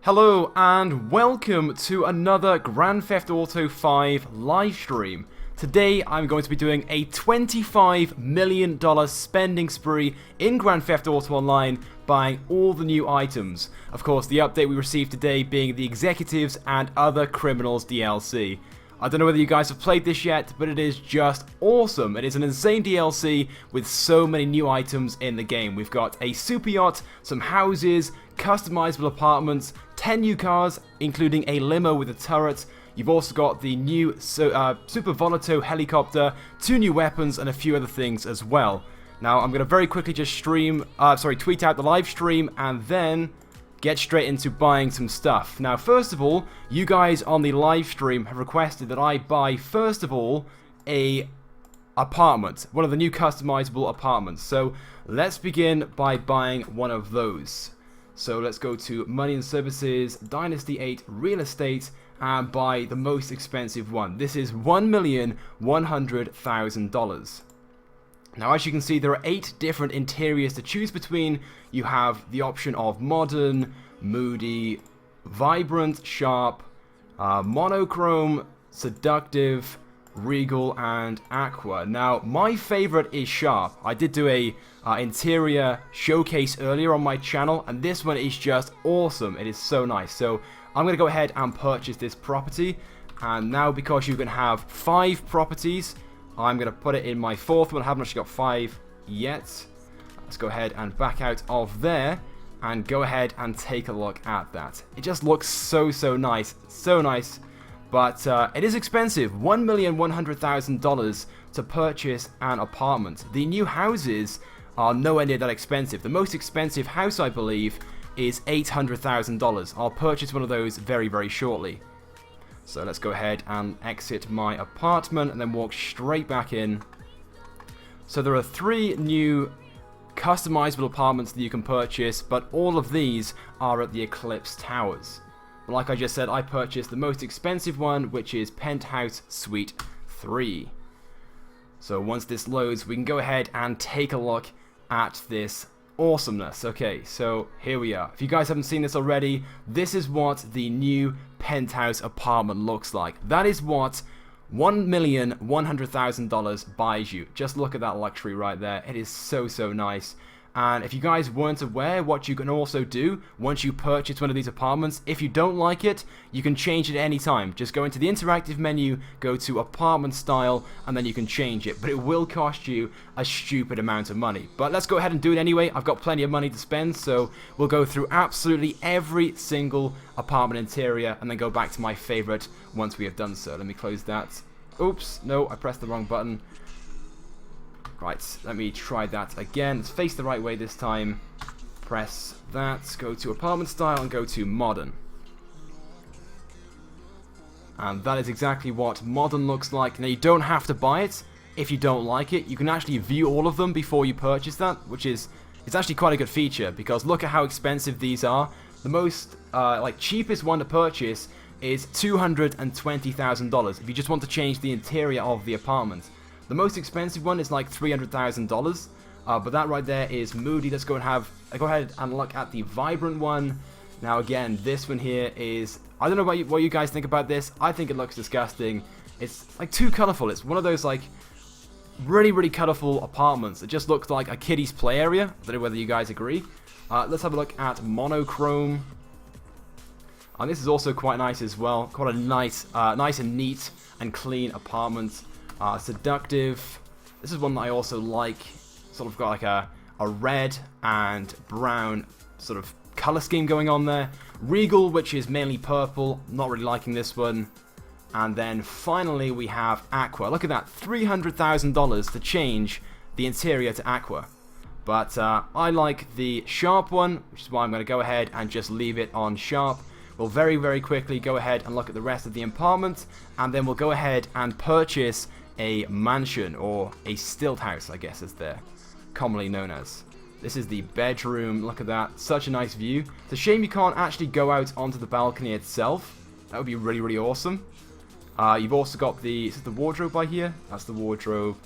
Hello and welcome to another Grand Theft Auto 5 live stream. Today I'm going to be doing a $25 million spending spree in Grand Theft Auto Online, buying all the new items. Of course, the update we received today being the Executives and Other Criminals DLC. I don't know whether you guys have played this yet, but it is just awesome. It is an insane DLC with so many new items in the game. We've got a super yacht, some houses, customizable apartments, 10 new cars, including a limo with a turret. You've also got the new Super Volato helicopter, 2 new weapons, and a few other things as well. Now, I'm going to very quickly just tweet out the live stream, and then get straight into buying some stuff. Now, first of all, you guys on the live stream have requested that I buy, first of all, a apartment. One of the new customizable apartments. So, let's begin by buying one of those. So, let's go to Money and Services, Dynasty 8, Real Estate, and buy the most expensive one. This is $1,100,000. Now, as you can see, there are 8 different interiors to choose between. You have the option of modern, moody, vibrant, sharp, monochrome, seductive, regal, and aqua. Now, my favorite is sharp. I did do a interior showcase earlier on my channel, and this one is just awesome. It is so nice. So I'm going to go ahead and purchase this property. And now, because you can have 5 properties, I'm going to put it in my 4th one. I haven't actually got 5 yet. Let's go ahead and back out of there and go ahead and take a look at that. It just looks so nice. So nice. But it is expensive. $1,100,000 to purchase an apartment. The new houses are nowhere near that expensive. The most expensive house, I believe, is $800,000. I'll purchase one of those very shortly. So let's go ahead and exit my apartment and then walk straight back in. So there are 3 new customizable apartments that you can purchase, but all of these are at the Eclipse Towers. But like I just said, I purchased the most expensive one, which is Penthouse Suite 3. So once this loads, we can go ahead and take a look at this awesomeness. Okay, so here we are. If you guys haven't seen this already, this is what the new penthouse apartment looks like. That is what $1,100,000 buys you. Just look at that luxury right there. It is so nice. And if you guys weren't aware, what you can also do once you purchase one of these apartments, if you don't like it, you can change it at any time. Just go into the interactive menu, go to apartment style, and then you can change it. But it will cost you a stupid amount of money. But let's go ahead and do it anyway. I've got plenty of money to spend, so we'll go through absolutely every single apartment interior and then go back to my favorite once we have done so. Let me close that. Oops, no, I pressed the wrong button. Right, let me try that again. Let's face the right way this time. Press that, go to apartment style and go to modern. And that is exactly what modern looks like. Now, you don't have to buy it if you don't like it. You can actually view all of them before you purchase that, which is, it's actually quite a good feature because look at how expensive these are. The most cheapest one to purchase is $220,000 if you just want to change the interior of the apartment. The most expensive one is like $300,000, but that right there is moody. Let's go ahead and look at the vibrant one. Now again, this one here is, I don't know what you guys think about this. I think it looks disgusting. It's like too colorful. It's one of those like really colorful apartments. It just looks like a kiddie's play area. I don't know whether you guys agree. Let's have a look at monochrome. And this is also quite nice as well. Quite a nice and neat and clean apartment. Seductive. This is one that I also like. Sort of got like a red and brown sort of color scheme going on there. Regal, which is mainly purple. Not really liking this one. And then finally we have aqua. Look at that, $300,000 to change the interior to aqua. But I like the sharp one, which is why I'm going to go ahead and just leave it on sharp. We'll very quickly go ahead and look at the rest of the apartment, and then we'll go ahead and purchase a mansion, or a stilt house, I guess, as they're commonly known as. This is the bedroom. Look at that. Such a nice view. It's a shame you can't actually go out onto the balcony itself. That would be really awesome. You've also got the, is it the wardrobe by here? That's the wardrobe.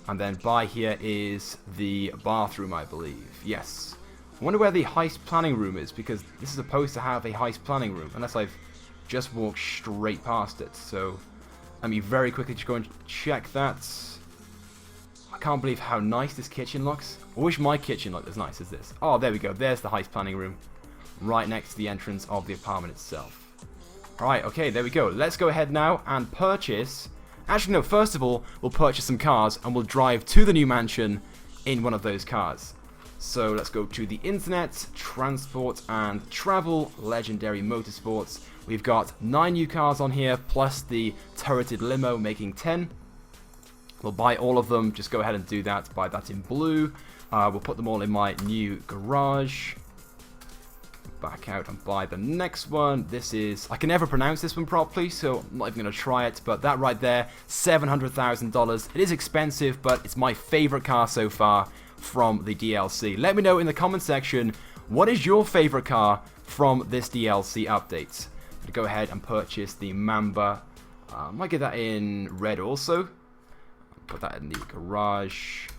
And then by here is the bathroom, I believe. Yes. I wonder where the heist planning room is, because this is supposed to have a heist planning room, unless I've just walked straight past it. So let me very quickly just go and check that. I can't believe how nice this kitchen looks. I wish my kitchen looked as nice as this. Oh, there we go. There's the heist planning room, right next to the entrance of the apartment itself. Alright, okay, there we go. Let's go ahead now and purchase... Actually, no, first of all, we'll purchase some cars and we'll drive to the new mansion in one of those cars. So let's go to the internet, transport and travel, legendary motorsports. We've got 9 new cars on here, plus the turreted limo, making 10. We'll buy all of them, just go ahead and do that, buy that in blue. We'll put them all in my new garage. Back out and buy the next one. This is, I can never pronounce this one properly, so I'm not even going to try it, but that right there, $700,000. It is expensive, but it's my favorite car so far from the DLC. Let me know in the comment section, what is your favorite car from this DLC update? I'm going to go ahead and purchase the Mamba. I might get that in red also. Put that in the garage.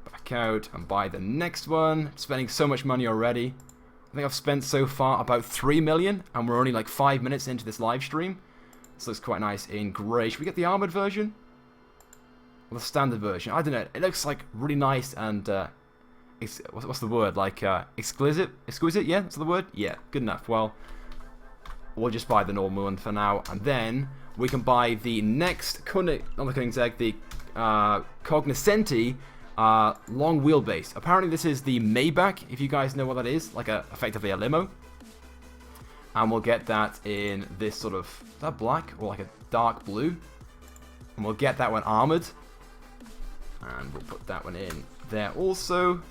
Back out and buy the next one. Spending so much money already. I think I've spent so far about 3 million, and we're only like 5 minutes into this live stream. This looks quite nice in grey. Should we get the armoured version? Or the standard version? I don't know. It looks like really nice and, what's the word? Like, exquisite? Exquisite? Yeah, that's the word? Yeah, good enough. Well, we'll just buy the normal one for now, and then we can buy the next, not the Koenigsegg, the Cognoscenti long wheelbase. Apparently this is the Maybach, if you guys know what that is, like effectively a limo. And we'll get that in this sort of, is that black or like a dark blue? And we'll get that one armored. And we'll put that one in there also.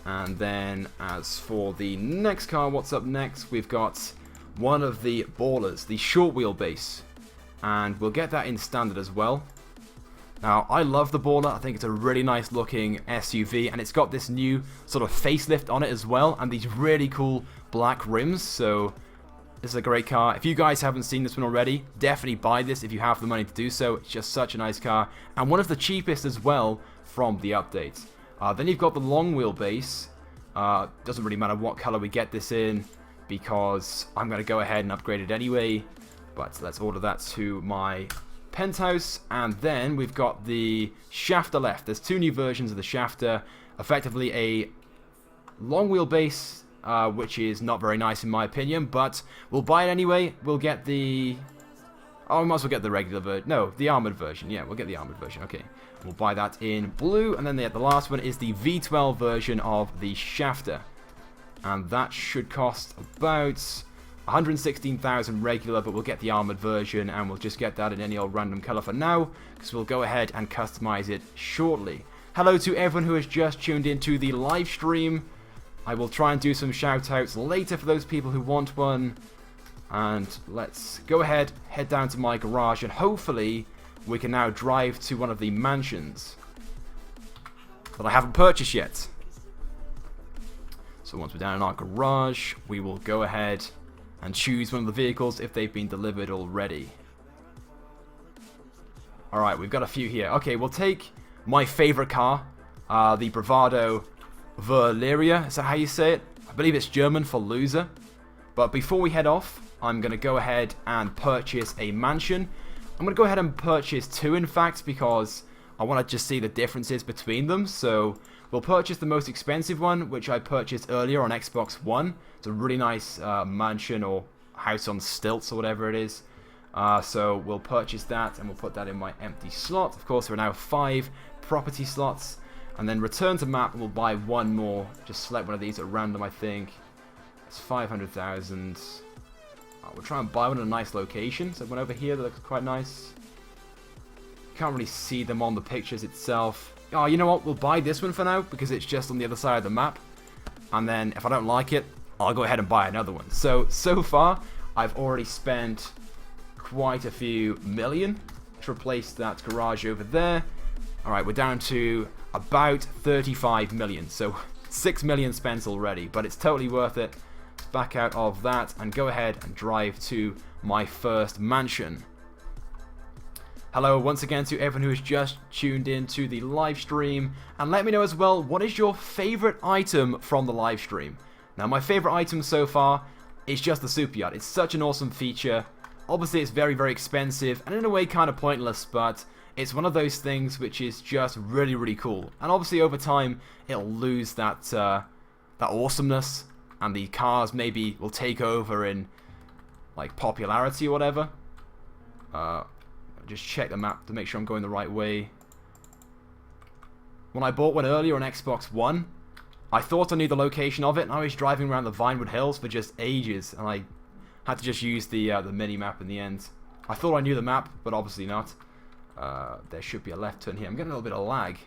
And then as for the next car, what's up next? We've got one of the Ballers, the short wheelbase. And we'll get that in standard as well. Now, I love the Baller. I think it's a really nice looking SUV, and it's got this new sort of facelift on it as well, and these really cool black rims, so this is a great car. If you guys haven't seen this one already, definitely buy this if you have the money to do so. It's just such a nice car, and one of the cheapest as well from the update. Then you've got the long wheelbase. Doesn't really matter what color we get this in, because I'm going to go ahead and upgrade it anyway, but let's order that to my penthouse. And then we've got the Schafter left. There's 2 new versions of the Schafter. Effectively a long wheelbase, which is not very nice in my opinion, but we'll buy it anyway. We'll get the... oh, we might as well get the regular version. No, the armored version. Yeah, we'll get the armored version. Okay, we'll buy that in blue. And then the last one is the V12 version of the Schafter. And that should cost about 116,000 regular, but we'll get the armored version, and we'll just get that in any old random color for now, because we'll go ahead and customize it shortly. Hello to everyone who has just tuned into the live stream. I will try and do some shout outs later for those people who want one. And let's go ahead, head down to my garage, and hopefully we can now drive to one of the mansions that I haven't purchased yet. So once we're down in our garage, we will go ahead and choose one of the vehicles if they've been delivered already. Alright, we've got a few here. Okay, we'll take my favorite car, the Bravado Verlierer. Is that how you say it? I believe it's German for loser. But before we head off, I'm going to go ahead and purchase a mansion. I'm going to go ahead and purchase 2, in fact, because I want to just see the differences between them. So we'll purchase the most expensive one, which I purchased earlier on Xbox One. It's a really nice mansion or house on stilts or whatever it is. So we'll purchase that, and we'll put that in my empty slot. Of course, there are now 5 property slots. And then return to map, and we'll buy 1 more. Just select one of these at random, I think. It's 500,000. We'll try and buy one in a nice location. So one over here that looks quite nice. Can't really see them on the pictures itself. Oh, you know what? We'll buy this one for now, because it's just on the other side of the map. And then if I don't like it, I'll go ahead and buy another one. So far, I've already spent quite a few million to replace that garage over there. Alright, we're down to about 35 million. So 6 million spent already, but it's totally worth it. Back out of that and go ahead and drive to my first mansion. Hello once again to everyone who has just tuned in to the live stream, and let me know as well, what is your favorite item from the live stream? Now, my favorite item so far is just the super yacht. It's such an awesome feature. Obviously, it's very, very expensive, and in a way kind of pointless, but it's one of those things which is just really, really cool. And obviously, over time, it'll lose that that awesomeness, and the cars maybe will take over in like popularity or whatever. Just check the map to make sure I'm going the right way. When I bought one earlier on Xbox One, I thought I knew the location of it, and I was driving around the Vinewood Hills for just ages, and I had to just use the mini-map in the end. I thought I knew the map, but obviously not. There should be a left turn here. I'm getting a little bit of lag.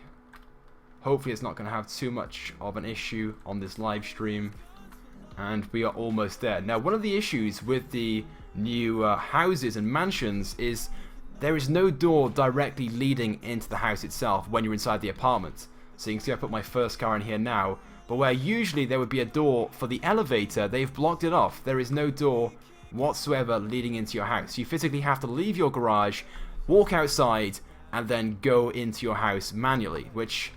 Hopefully it's not going to have too much of an issue on this live stream. And we are almost there. Now, one of the issues with the new houses and mansions is there is no door directly leading into the house itself when you're inside the apartment. So you can see I put my first car in here now, but where usually there would be a door for the elevator, they've blocked it off. There is no door whatsoever leading into your house. You physically have to leave your garage, walk outside, and then go into your house manually, which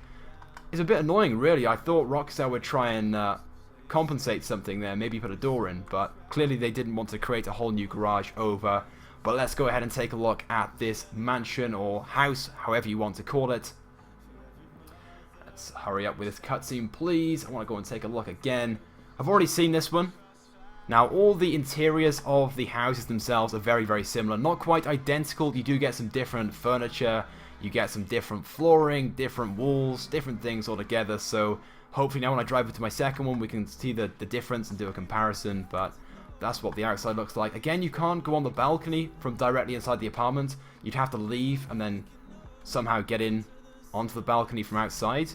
is a bit annoying, really. I thought Rockstar would try and compensate something there, maybe put a door in, but clearly they didn't want to create a whole new garage over. But let's go ahead and take a look at this mansion or house, however you want to call it. Let's hurry up with this cutscene, please. I want to go and take a look again. I've already seen this one. Now, all the interiors of the houses themselves are very, very similar. Not quite identical. You do get some different furniture. You get some different flooring, different walls, different things altogether. So hopefully now when I drive into my second one, we can see the difference and do a comparison. But that's what the outside looks like. Again, you can't go on the balcony from directly inside the apartment. You'd have to leave and then somehow get in onto the balcony from outside.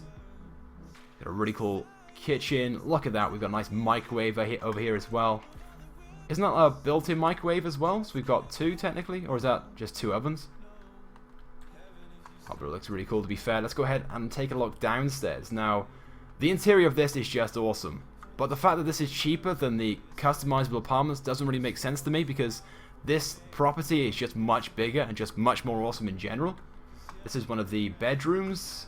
Got a really cool kitchen. Look at that. We've got a nice microwave over here as well. Isn't that a built-in microwave as well? So we've got two technically, or is that just two ovens? Oh, but it looks really cool to be fair. Let's go ahead and take a look downstairs. Now, the interior of this is just awesome. But the fact that this is cheaper than the customizable apartments doesn't really make sense to me, because this property is just much bigger and just much more awesome in general. This is one of the bedrooms.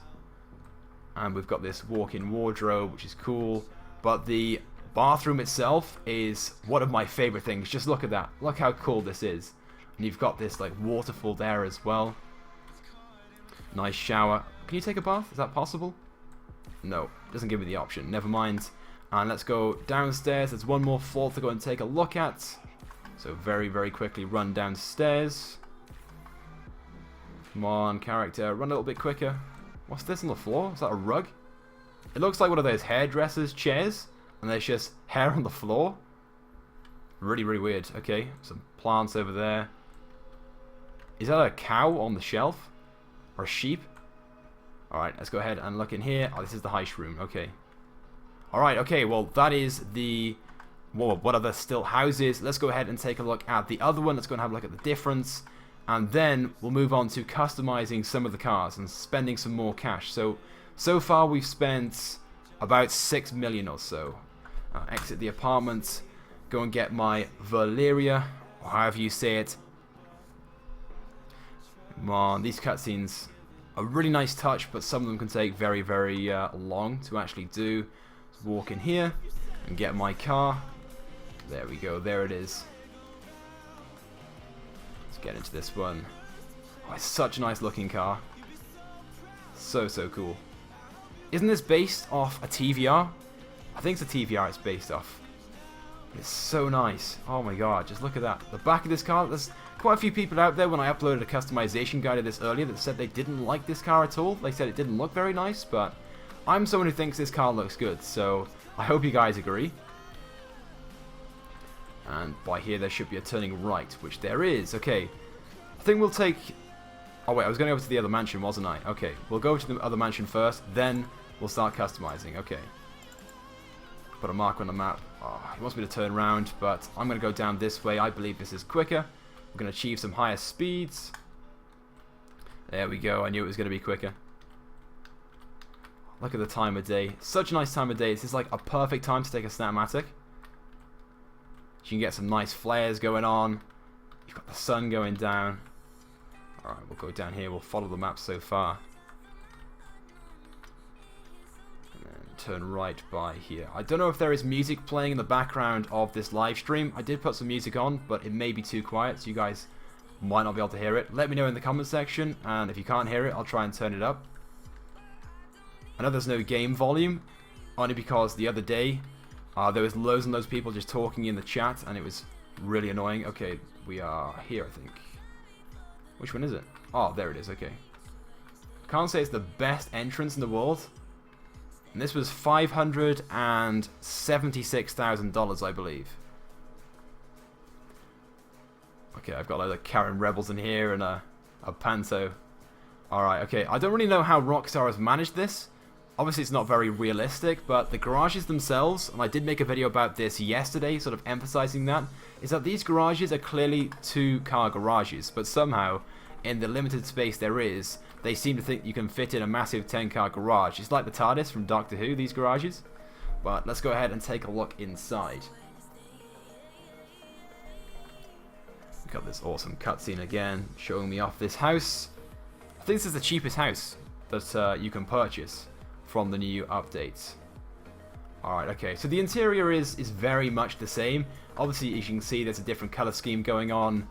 And we've got this walk-in wardrobe, which is cool. But the bathroom itself is one of my favorite things. Just look at that. Look how cool this is. And you've got this like waterfall there as well. Nice shower. Can you take a bath? Is that possible? No, doesn't give me the option. Never mind. And let's go downstairs. There's one more floor to go and take a look at. So very, very quickly run downstairs. Come on, character. Run a little bit quicker. What's this on the floor? Is that a rug? It looks like one of those hairdressers' chairs. And there's just hair on the floor. Really, really weird. Okay, some plants over there. Is that a cow on the shelf? Or a sheep? Alright, let's go ahead and look in here. Oh, this is the heist room. Okay. Alright, okay, well, that is the... Whoa, what are the still houses? Let's go ahead and take a look at the other one. Let's go and have a look at the difference. And then we'll move on to customizing some of the cars and spending some more cash. So far we've spent about 6 million or so. Exit the apartment. Go and get my Verlierer, or however you say it. Come on, these cutscenes are a really nice touch, but some of them can take very, very long to actually do. Let's walk in here and get my car. There we go, there it is. Let's get into this one. Oh, it's such a nice looking car. So, so cool. Isn't this based off a TVR? I think it's a TVR it's based off. It's so nice. Oh my god, just look at that. The back of this car, there's quite a few people out there when I uploaded a customization guide of this earlier that said they didn't like this car at all. They said it didn't look very nice, but I'm someone who thinks this car looks good, so I hope you guys agree. And by here there should be a turning right, which there is. Okay, I think we'll take... Oh wait, I was going over to the other mansion, wasn't I? Okay, we'll go to the other mansion first, then we'll start customizing. Okay. Put a marker on the map. Oh, he wants me to turn around, but I'm going to go down this way. I believe this is quicker. We're going to achieve some higher speeds. There we go. I knew it was going to be quicker. Look at the time of day. Such a nice time of day. This is like a perfect time to take a Snapmatic. You can get some nice flares going on. You've got the sun going down. Alright, we'll go down here. We'll follow the map so far. And then turn right by here. I don't know if there is music playing in the background of this live stream. I did put some music on, but it may be too quiet, so you guys might not be able to hear it. Let me know in the comment section, and if you can't hear it, I'll try and turn it up. I know there's no game volume, only because the other day there was loads and loads of people just talking in the chat, and it was really annoying. Okay, we are here, I think. Which one is it? Oh, there it is, okay. Can't say it's the best entrance in the world. And this was $576,000, I believe. Okay, I've got a load of Karen Rebels in here and a Panto. Alright, okay. I don't really know how Rockstar has managed this. Obviously, it's not very realistic, but the garages themselves, and I did make a video about this yesterday, sort of emphasizing that, is that these garages are clearly 2-car garages, but somehow, in the limited space there is, they seem to think you can fit in a massive 10-car garage. It's like the TARDIS from Doctor Who, these garages. But let's go ahead and take a look inside. We've got this awesome cutscene again, showing me off this house. I think this is the cheapest house that you can purchase from the new updates. Alright, okay, so the interior is very much the same. Obviously, as you can see, there's a different color scheme going on.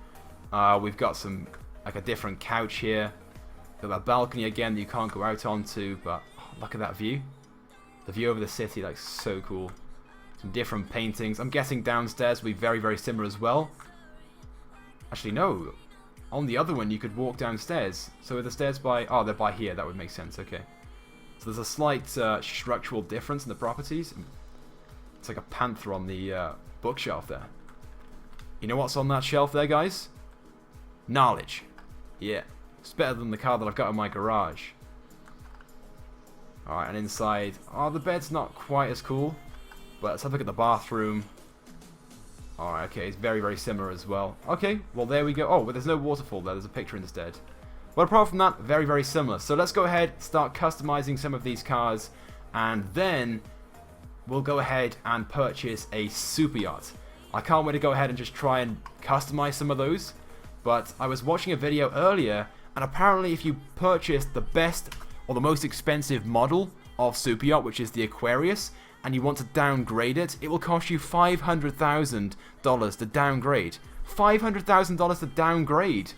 We've got some, like a different couch here. Got that balcony again that you can't go out onto, but oh, look at that view. The view over the city, like, so cool. Some different paintings. I'm guessing downstairs will be very, very similar as well. Actually, no. On the other one, you could walk downstairs. So are the stairs by... Oh, they're by here. That would make sense. Okay. So there's a slight structural difference in the properties. It's like a panther on the bookshelf there. You know what's on that shelf there, guys? Knowledge. Yeah. It's better than the car that I've got in my garage. Alright, and inside... Oh, the bed's not quite as cool. But let's have a look at the bathroom. Alright, okay. It's very, very similar as well. Okay, well, there we go. Oh, but there's no waterfall there. There's a picture instead. But apart from that, very, very similar. So let's go ahead, start customizing some of these cars, and then we'll go ahead and purchase a super yacht. I can't wait to go ahead and just try and customize some of those. But I was watching a video earlier, and apparently if you purchase the best or the most expensive model of super yacht, which is the Aquarius, and you want to downgrade it, it will cost you $500,000 to downgrade. $500,000 to downgrade.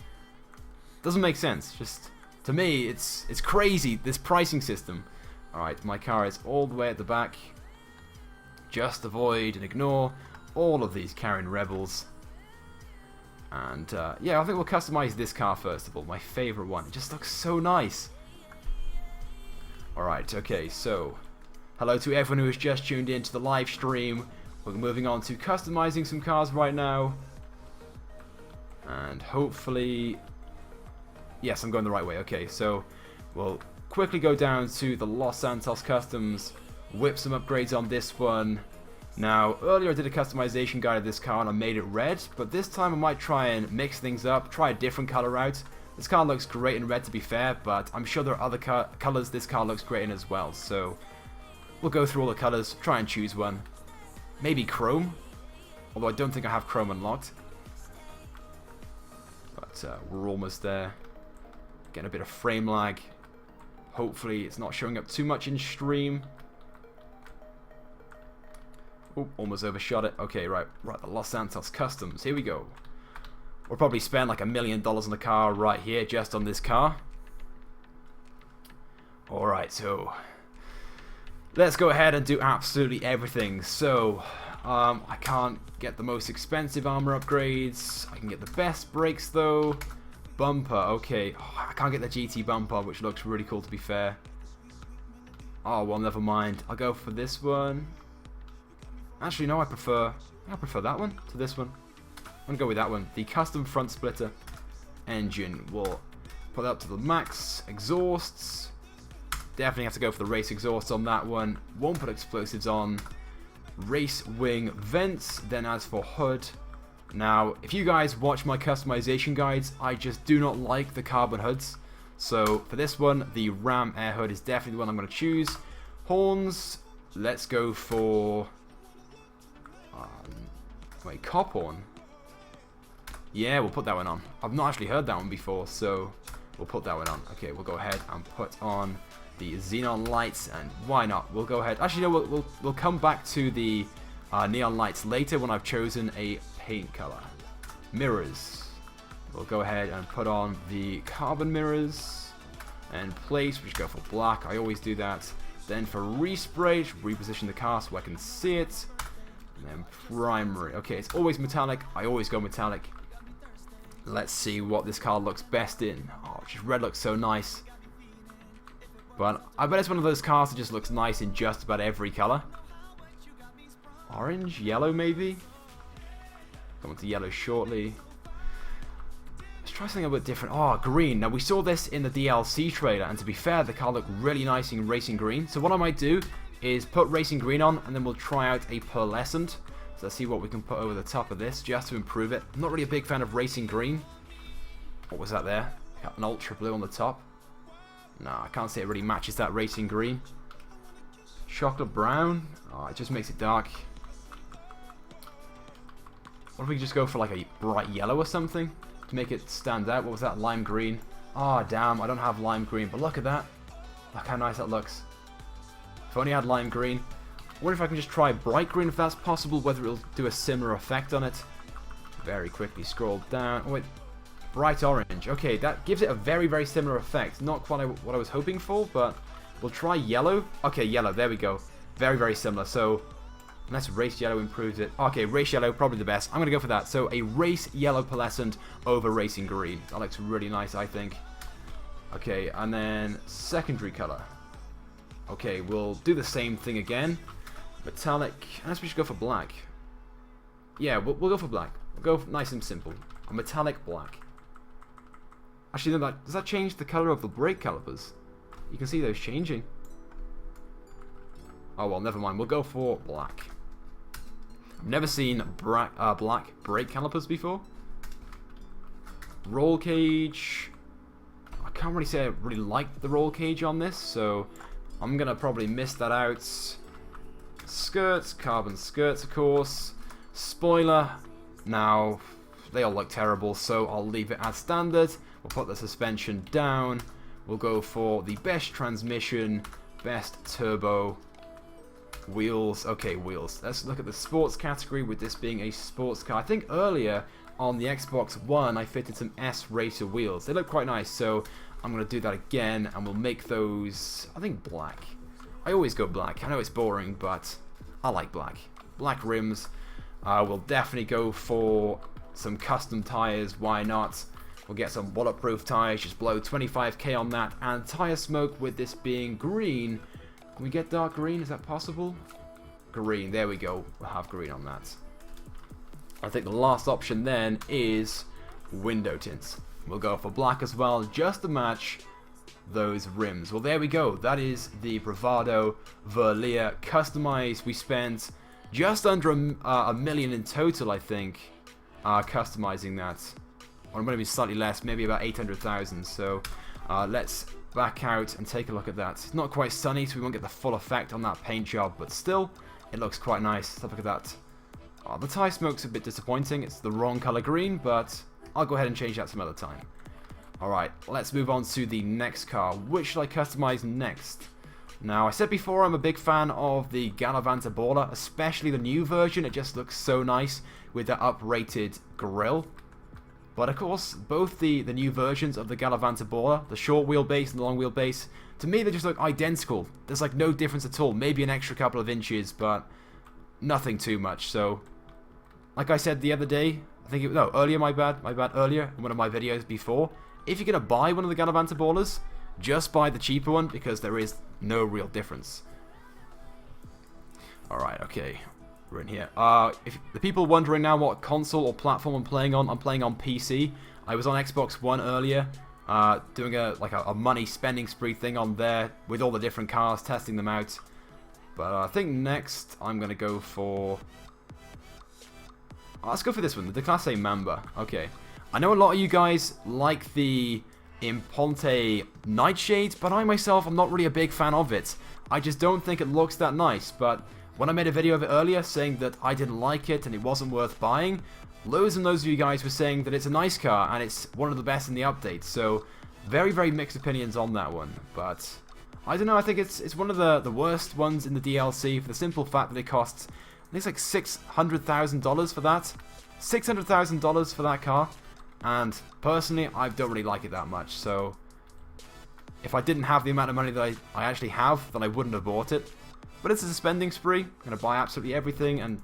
Doesn't make sense. Just, to me, it's crazy, this pricing system. Alright, my car is all the way at the back. Just avoid and ignore all of these Karen Rebels. And, yeah, I think we'll customize this car first of all. My favorite one. It just looks so nice. Alright, okay, so... Hello to everyone who has just tuned in to the live stream. We're moving on to customizing some cars right now. And hopefully... Yes, I'm going the right way. Okay, so we'll quickly go down to the Los Santos Customs, whip some upgrades on this one. Now, earlier I did a customization guide of this car and I made it red, but this time I might try and mix things up, try a different color out. This car looks great in red, to be fair, but I'm sure there are other colors this car looks great in as well, so we'll go through all the colors, try and choose one. Maybe chrome, although I don't think I have chrome unlocked. But we're almost there. Getting a bit of frame lag. Hopefully it's not showing up too much in stream. Oh, almost overshot it. Okay, right, the Los Santos Customs. Here we go. We'll probably spend like $1 million on the car right here, just on this car. Alright, so let's go ahead and do absolutely everything. So, I can't get the most expensive armor upgrades. I can get the best brakes though. Bumper, okay. Oh, I can't get the GT bumper, which looks really cool, to be fair. Oh, well, never mind. I'll go for this one. Actually, no, I prefer that one to this one. I'm going to go with that one. The custom front splitter engine. We'll put that up to the max. Exhausts. Definitely have to go for the race exhaust on that one. Won't put explosives on. Race wing vents. Then as for hood... Now, if you guys watch my customization guides, I just do not like the carbon hoods. So, for this one, the Ram air hood is definitely the one I'm going to choose. Horns, let's go for... cop horn. Yeah, we'll put that one on. I've not actually heard that one before, so... we'll put that one on. Okay, we'll go ahead and put on the xenon lights, and why not? We'll go ahead. Actually, no, we'll come back to the neon lights later when I've chosen a paint color. Mirrors. We'll go ahead and put on the carbon mirrors and plates. We just go for black. I always do that. Then for respray, reposition the car so I can see it. And then primary. Okay, it's always metallic. I always go metallic. Let's see what this car looks best in. Oh, just red looks so nice. But I bet it's one of those cars that just looks nice in just about every color. Orange, yellow maybe? Come on to yellow shortly. Let's try something a bit different. Oh, green. Now we saw this in the DLC trailer, and to be fair, the car looked really nice in racing green. So what I might do is put racing green on, and then we'll try out a pearlescent. So let's see what we can put over the top of this, just to improve it. I'm not really a big fan of racing green. What was that there? Got an ultra blue on the top. No, I can't say it really matches that racing green. Chocolate brown. Oh, it just makes it dark. What if we just go for like a bright yellow or something to make it stand out? What was that? Lime green. Oh, damn, I don't have lime green, but look at that. Look how nice that looks. If I only had lime green. I wonder if I can just try bright green if that's possible, whether it'll do a similar effect on it. Very quickly scroll down. Oh, wait. Bright orange. Okay, that gives it a very, very similar effect. Not quite what I was hoping for, but we'll try yellow. Okay, yellow. There we go. Very, very similar. So, unless race yellow improves it. Okay, race yellow, probably the best. I'm going to go for that. So, a race yellow pearlescent over racing green. That looks really nice, I think. Okay, and then secondary color. Okay, we'll do the same thing again. Metallic. Unless we should go for black. Yeah, we'll go for black. We'll go nice and simple. A metallic black. Actually, no, does that change the color of the brake calipers? You can see those changing. Oh, well, never mind. We'll go for black. I've never seen black brake calipers before. Roll cage. I can't really say I really like the roll cage on this, so I'm going to probably miss that out. Skirts, carbon skirts, of course. Spoiler. Now, they all look terrible, so I'll leave it as standard. We'll put the suspension down. We'll go for the best transmission, best turbo, wheels. Okay, wheels. Let's look at the sports category with this being a sports car. I think earlier on the Xbox One I fitted some S Racer wheels. They look quite nice, so I'm going to do that again, and we'll make those, I think, black. I always go black. I know it's boring, but I like black. Black rims. We'll definitely go for some custom tires. Why not? We'll get some bulletproof tires, just blow 25k on that, and tire smoke with this being green. Can we get dark green? Is that possible? Green, there we go. We'll have green on that. I think the last option then is window tints. We'll go for black as well, just to match those rims. Well, there we go. That is the Bravado Verlierer customized. We spent just under a million in total, I think, customizing that. Or maybe slightly less, maybe about 800,000. So let's back out and take a look at that. It's not quite sunny, so we won't get the full effect on that paint job, but still, it looks quite nice. Let's look at that. Oh, the tire smoke's a bit disappointing. It's the wrong color green, but I'll go ahead and change that some other time. Alright, let's move on to the next car. Which should I customize next? Now, I said before I'm a big fan of the Gallivanter Baller, especially the new version. It just looks so nice with the uprated grille. But of course, both the new versions of the Gallivanter Baller, the short wheelbase and the long wheelbase, to me they just look identical. There's like no difference at all. Maybe an extra couple of inches, but nothing too much. So, like I said the other day, earlier, my bad, earlier in one of my videos before, if you're going to buy one of the Gallivanter Ballers, just buy the cheaper one because there is no real difference. Alright, okay. We're in here. If the people wondering now what console or platform I'm playing on PC. I was on Xbox One earlier, doing a money spending spree thing on there with all the different cars, testing them out. But I think next I'm gonna go for. Let's go for this one, the Declasse Mamba. Okay, I know a lot of you guys like the Imponte Nightshade, but I myself am not really a big fan of it. I just don't think it looks that nice. But when I made a video of it earlier saying that I didn't like it and it wasn't worth buying, loads and loads of you guys were saying that it's a nice car and it's one of the best in the update. So Very, very mixed opinions on that one, but I don't know, I think it's one of the worst ones in the DLC for the simple fact that it costs, I think it's like $600,000 for that. $600,000 for that car, and personally, I don't really like it that much, so if I didn't have the amount of money that I actually have, then I wouldn't have bought it. But it's a spending spree. I'm going to buy absolutely everything and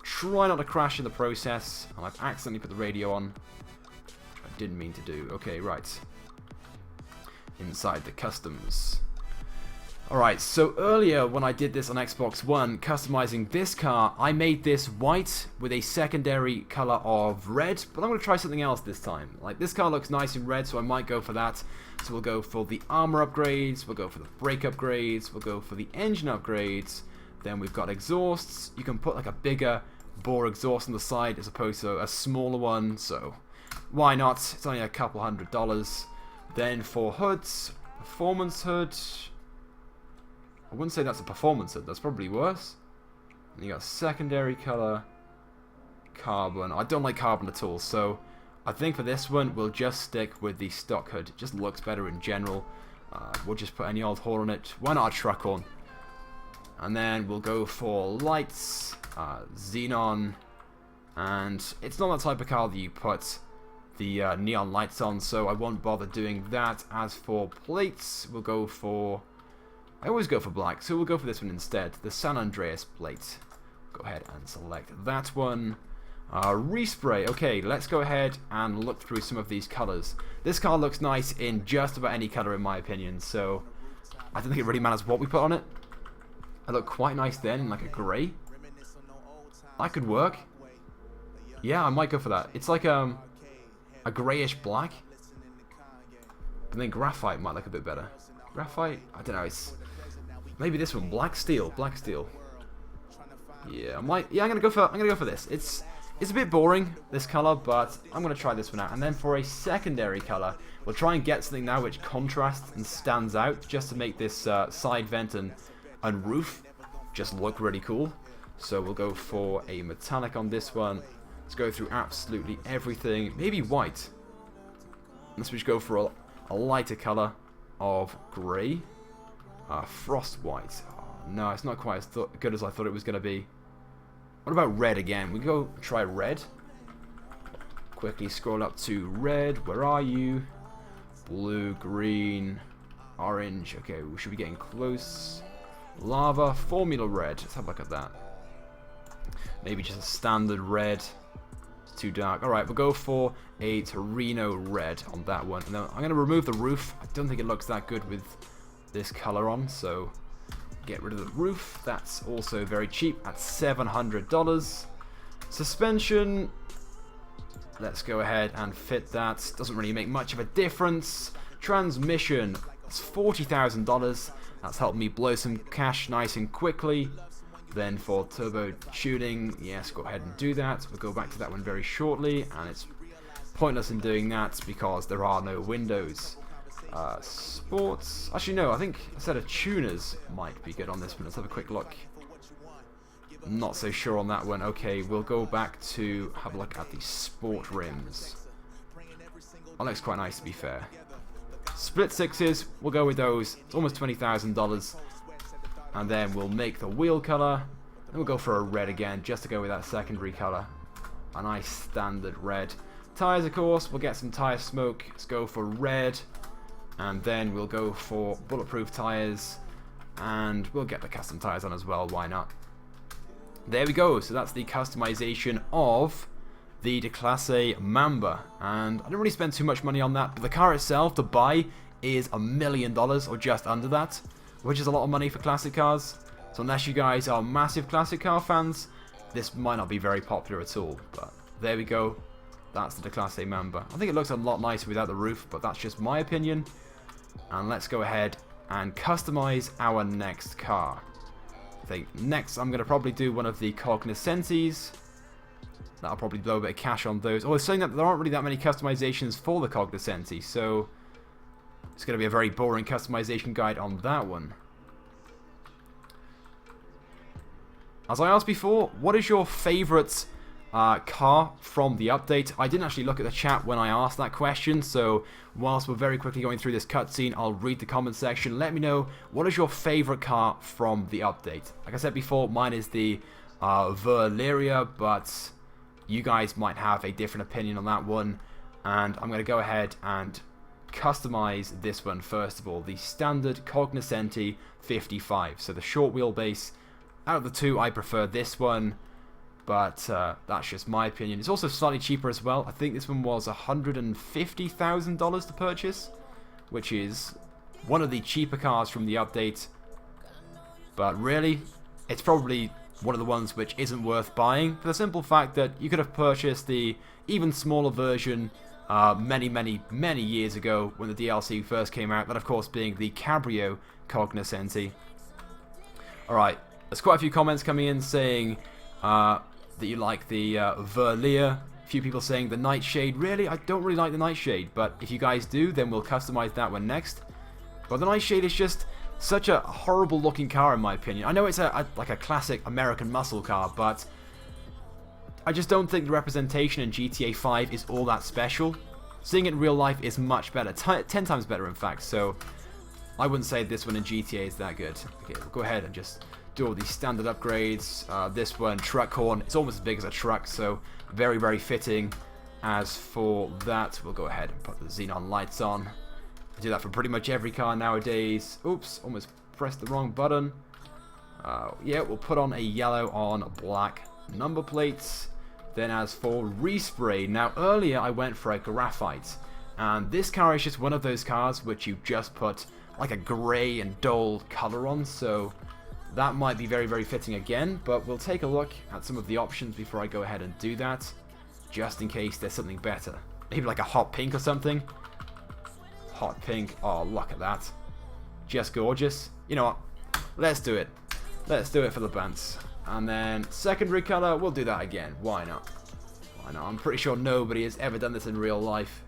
try not to crash in the process. And I've accidentally put the radio on, which I didn't mean to do. Okay, right. Inside the customs. Alright, so earlier when I did this on Xbox One, customizing this car, I made this white with a secondary color of red, but I'm going to try something else this time. Like, this car looks nice in red, so I might go for that. So we'll go for the armor upgrades, we'll go for the brake upgrades, we'll go for the engine upgrades, then we've got exhausts. You can put like a bigger bore exhaust on the side as opposed to a smaller one, so why not? It's only a couple $100. Then for hoods, performance hood. I wouldn't say that's a performance hood, that's probably worse. And you got secondary color, carbon. I don't like carbon at all, so I think for this one we'll just stick with the stock hood. It just looks better in general. We'll just put any old horn on it. Why not a truck horn? And then we'll go for lights, xenon, and it's not the type of car that you put the neon lights on, so I won't bother doing that. As for plates, we'll go for... I always go for black, so we'll go for this one instead. The San Andreas plate. Go ahead and select that one. Respray. Okay, let's go ahead and look through some of these colors. This car looks nice in just about any color in my opinion, so I don't think it really matters what we put on it. I look quite nice then in like a grey. That could work. Yeah, I might go for that. It's like a greyish black. But then graphite might look a bit better. Graphite? I don't know, it's... Maybe this one, black steel, black steel. Yeah, I'm gonna go for this. It's a bit boring, this color, but I'm gonna try this one out. And then for a secondary color, we'll try and get something now which contrasts and stands out, just to make this side vent and roof just look really cool. So we'll go for a metallic on this one. Let's go through absolutely everything. Maybe white. Let's just go for a lighter color of grey. Frost white. Oh, no, it's not quite as good as I thought it was going to be. What about red again? We go try red. Quickly scroll up to red. Where are you? Blue, green, orange. Okay, we should be getting close. Lava, formula red. Let's have a look at that. Maybe just a standard red. It's too dark. Alright, we'll go for a Torino red on that one. And then I'm going to remove the roof. I don't think it looks that good with this color on, so get rid of the roof. That's also very cheap at $700. Suspension, let's go ahead and fit that. Doesn't really make much of a difference. Transmission, it's $40,000. That's helped me blow some cash nice and quickly. Then for turbo tuning, yes, go ahead and do that. We'll go back to that one very shortly, and it's pointless in doing that because there are no windows. Sports, actually no, I think a set of tuners might be good on this one. Let's have a quick look. Not so sure on that one. Okay, we'll go back to have a look at the sport rims. That looks quite nice, to be fair. Split sixes, we'll go with those. It's almost $20,000. And then we'll make the wheel color. And we'll go for a red again, just to go with that secondary color. A nice standard red. Tires, of course, we'll get some tire smoke. Let's go for red. And then we'll go for bulletproof tires. And we'll get the custom tires on as well, why not? There we go, so that's the customization of the Declasse Mamba. And I didn't really spend too much money on that, but the car itself to buy is $1 million or just under that, which is a lot of money for classic cars. So unless you guys are massive classic car fans, this might not be very popular at all. But there we go, that's the Declasse Mamba. I think it looks a lot nicer without the roof, but that's just my opinion. And let's go ahead and customize our next car. I think next I'm going to probably do one of the Cognoscentis. That'll probably blow a bit of cash on those. Oh, it's saying that there aren't really that many customizations for the Cognoscenti, so it's going to be a very boring customization guide on that one. As I asked before, what is your favourite car from the update. I didn't actually look at the chat when I asked that question, so whilst we're very quickly going through this cutscene, I'll read the comment section. Let me know, what is your favorite car from the update? Like I said before, mine is the Verlierer, but you guys might have a different opinion on that one, and I'm going to go ahead and customize this one first of all, the standard Cognoscenti 55. So the short wheelbase. Out of the two, I prefer this one, but that's just my opinion. It's also slightly cheaper as well. I think this one was $150,000 to purchase, which is one of the cheaper cars from the update. But really, it's probably one of the ones which isn't worth buying, for the simple fact that you could have purchased the even smaller version many years ago when the DLC first came out, that of course being the Cabrio Cognoscenti. Alright, there's quite a few comments coming in saying that you like the Verlierer. A few people saying the Nightshade. Really, I don't really like the Nightshade, but if you guys do, then we'll customize that one next. But the Nightshade is just such a horrible looking car in my opinion. I know it's like a classic American muscle car, but I just don't think the representation in GTA 5 is all that special. Seeing it in real life is much better, 10 times better in fact, so I wouldn't say this one in GTA is that good. Okay, we'll go ahead and just do all these standard upgrades. This one, truck horn, it's almost as big as a truck, so very fitting. As for that, we'll go ahead and put the xenon lights on. I do that for pretty much every car nowadays. Oops, almost pressed the wrong button. Yeah, we'll put on a yellow on black number plates. Then as for respray, now earlier I went for a graphite, and this car is just one of those cars which you just put like a grey and dull colour on, so that might be very fitting again, but we'll take a look at some of the options before I go ahead and do that, just in case there's something better. Maybe like a hot pink or something. Hot pink, oh look at that. Just gorgeous. You know what, let's do it. Let's do it for the bands. And then secondary colour, we'll do that again. Why not? Why not? I'm pretty sure nobody has ever done this in real life,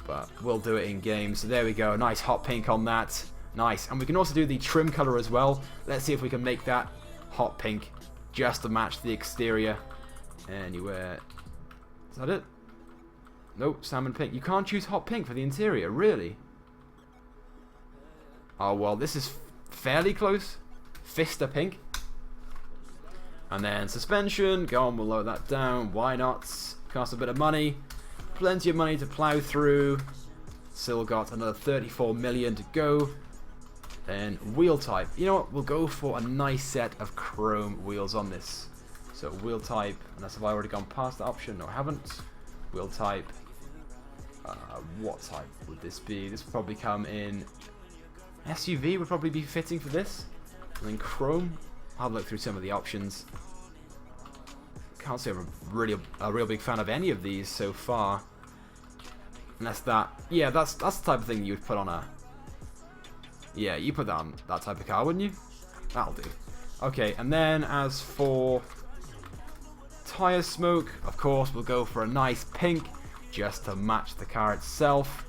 but we'll do it in game. So there we go, nice hot pink on that. Nice. And we can also do the trim colour as well. Let's see if we can make that hot pink just to match the exterior. Anywhere. Is that it? Nope, salmon pink. You can't choose hot pink for the interior, really? Oh well, this is fairly close. Fister pink. And then suspension, go on, we'll lower that down, why not? Cost a bit of money, plenty of money to plow through. Still got another 34 million to go. Then wheel type, you know what, we'll go for a nice set of chrome wheels on this. So wheel type, unless have I already gone past the option? No, I haven't. Wheel type, what type would this be? This would probably come in SUV, would probably be fitting for this. And then chrome, I'll look through some of the options. Can't say I'm a real big fan of any of these so far. Unless that, yeah, that's the type of thing that you would put on a, yeah, you put that on that type of car, wouldn't you? That'll do. Okay, and then as for tire smoke, of course, we'll go for a nice pink, just to match the car itself.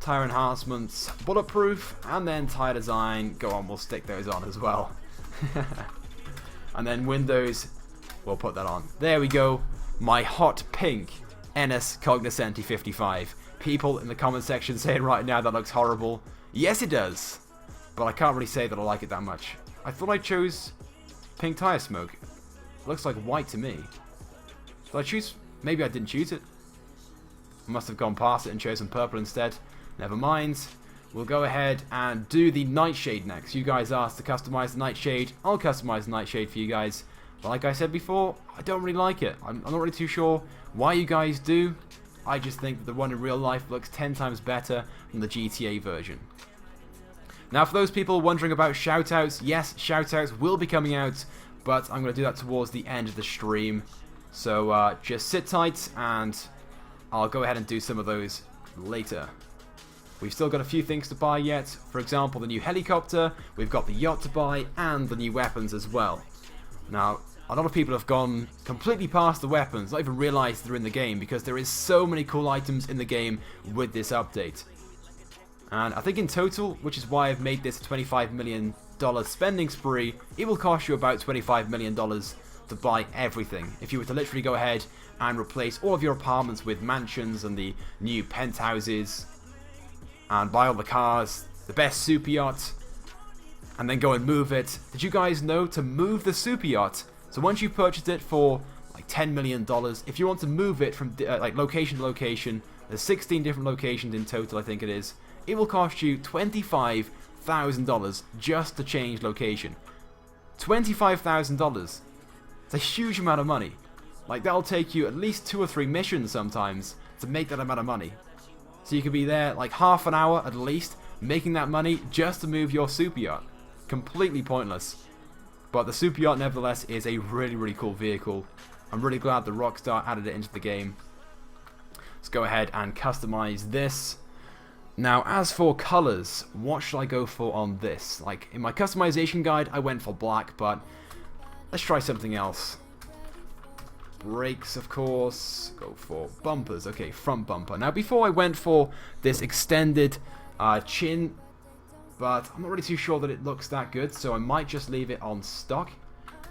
Tire enhancements, bulletproof, and then tire design, go on, we'll stick those on as well. And then windows, we'll put that on. There we go, my hot pink Enus Cognoscenti 55. People in the comment section saying right now that looks horrible. Yes it does, but I can't really say that I like it that much. I thought I chose pink tire smoke. It looks like white to me. Did I choose? Maybe I didn't choose it. I must have gone past it and chosen purple instead. Never mind. We'll go ahead and do the Nightshade next. You guys asked to customize the Nightshade. I'll customize the Nightshade for you guys. But like I said before, I don't really like it. I'm not really too sure why you guys do. I just think that the one in real life looks 10 times better than the GTA version. Now for those people wondering about shoutouts, yes, shoutouts will be coming out, but I'm going to do that towards the end of the stream. So just sit tight and I'll go ahead and do some of those later. We've still got a few things to buy yet. For example, the new helicopter, we've got the yacht to buy, and the new weapons as well. Now, a lot of people have gone completely past the weapons, not even realised they're in the game, because there is so many cool items in the game with this update. And I think in total, which is why I've made this a $25 million spending spree, it will cost you about $25 million to to buy everything. If you were to literally go ahead and replace all of your apartments with mansions and the new penthouses, and buy all the cars, the best super yacht, and then go and move it. Did you guys know to move the super yacht? So once you've purchased it for like $10 million, if you want to move it from like location to location, there's 16 different locations in total, I think it is, it will cost you $25,000 just to change location. $25,000. It's a huge amount of money. Like, that'll take you at least 2 or 3 missions sometimes to make that amount of money. So you could be there like half an hour at least, making that money just to move your super yacht. Completely pointless. But the super yacht nevertheless is a really, really cool vehicle. I'm really glad the Rockstar added it into the game. Let's go ahead and customize this. Now, as for colors, what should I go for on this? Like, in my customization guide, I went for black, but let's try something else. Brakes, of course. Go for bumpers. Okay, front bumper. Now, before I went for this extended chin, but I'm not really too sure that it looks that good, so I might just leave it on stock.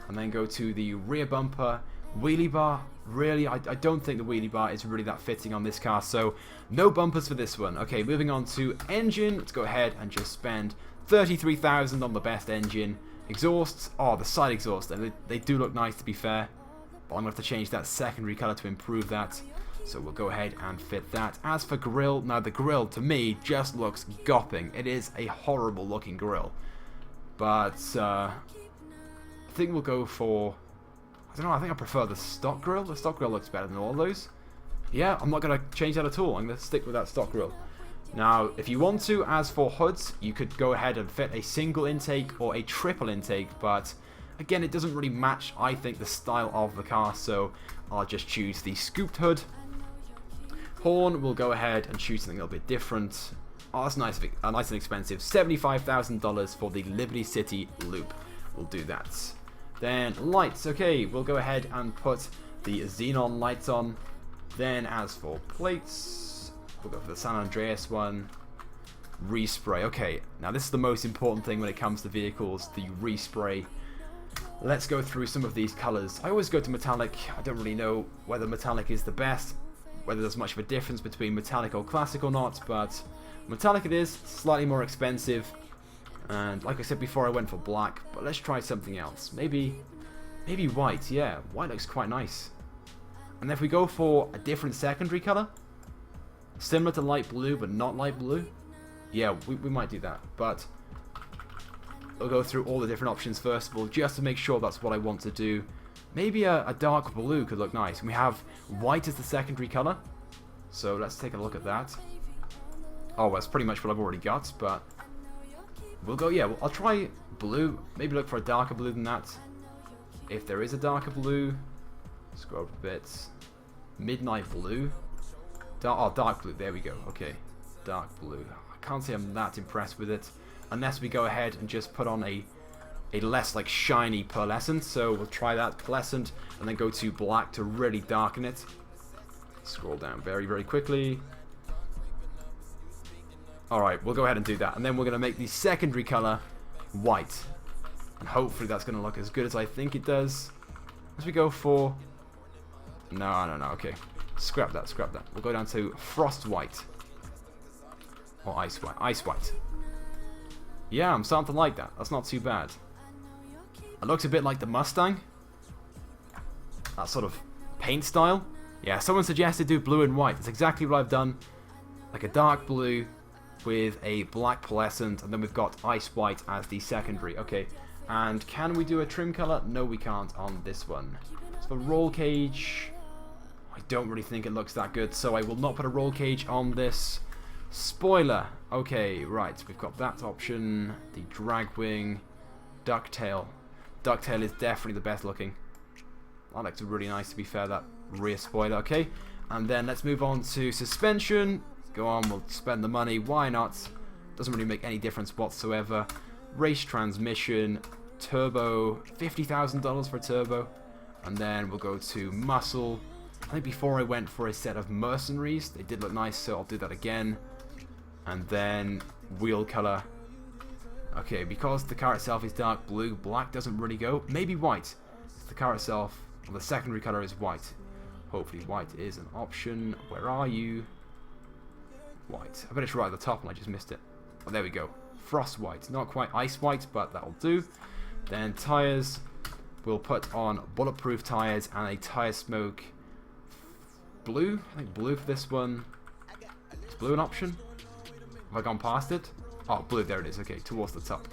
And then go to the rear bumper. Wheelie bar, really, I don't think the wheelie bar is really that fitting on this car, so no bumpers for this one. Okay, moving on to engine. Let's go ahead and just spend $33,000 on the best engine. Exhausts, oh, the side exhausts, they do look nice to be fair, but I'm going to have to change that secondary color to improve that, so we'll go ahead and fit that. As for grille, now the grille to me just looks gopping. It is a horrible looking grille, but I think we'll go for, I don't know, I think I prefer the stock grille. The stock grille looks better than all those. Yeah, I'm not going to change that at all. I'm going to stick with that stock grille. Now, if you want to, as for hoods, you could go ahead and fit a single intake or a triple intake, but again, it doesn't really match, I think, the style of the car, so I'll just choose the scooped hood. Horn, we'll go ahead and choose something a little bit different. Oh, that's nice and expensive. $75,000 for the Liberty City Loop. We'll do that. Then lights, okay, we'll go ahead and put the xenon lights on. Then as for plates, we'll go for the San Andreas one. Respray, okay, now this is the most important thing when it comes to vehicles, the respray. Let's go through some of these colors. I always go to metallic. I don't really know whether metallic is the best, whether there's much of a difference between metallic or classic or not, but metallic it is, slightly more expensive. And like I said before, I went for black, but let's try something else. Maybe white. Yeah, white looks quite nice. And if we go for a different secondary color, similar to light blue but not light blue, yeah, we might do that. But we'll go through all the different options first of all, just to make sure that's what I want to do. Maybe a dark blue could look nice. And we have white as the secondary color, so let's take a look at that. Oh, that's pretty much what I've already got, but we'll go, yeah, I'll try blue. Maybe look for a darker blue than that. If there is a darker blue, scroll up a bit. Midnight blue. Dark blue, there we go. Okay, dark blue. I can't say I'm that impressed with it, unless we go ahead and just put on a less like shiny pearlescent. So we'll try that pearlescent, and then go to black to really darken it. Scroll down very, very quickly. Alright, we'll go ahead and do that. And then we're going to make the secondary color white. And hopefully that's going to look as good as I think it does. As we go for... No, okay. Scrap that. We'll go down to frost white. Or ice white. Ice white. Yeah, I'm starting to like that. That's not too bad. It looks a bit like the Mustang. That sort of paint style. Yeah, someone suggested do blue and white. That's exactly what I've done. Like a dark blue with a black pearlescent, and then we've got ice white as the secondary. Okay, and can we do a trim color? No, we can't on this one. So for roll cage, I don't really think it looks that good, so I will not put a roll cage on this. Spoiler. Okay, right, we've got that option. The drag wing, ducktail. Ducktail is definitely the best looking. That looks really nice, to be fair, that rear spoiler. Okay, and then let's move on to suspension. Go on, we'll spend the money, why not? Doesn't really make any difference whatsoever. Race transmission, turbo, $50,000 for turbo. And then we'll go to muscle. I think before I went for a set of mercenaries. They did look nice, so I'll do that again. And then wheel color. Okay, because the car itself is dark blue, black doesn't really go. Maybe white. the car itself, well, the secondary color is white. Hopefully white is an option. Where are you? White. I bet it's right at the top and I just missed it. Oh, there we go. Frost white. Not quite ice white, but that'll do. Then tires. We'll put on bulletproof tires and a tire smoke blue. I think blue for this one. Is blue an option? Have I gone past it? Oh, blue. There it is. Okay, towards the top.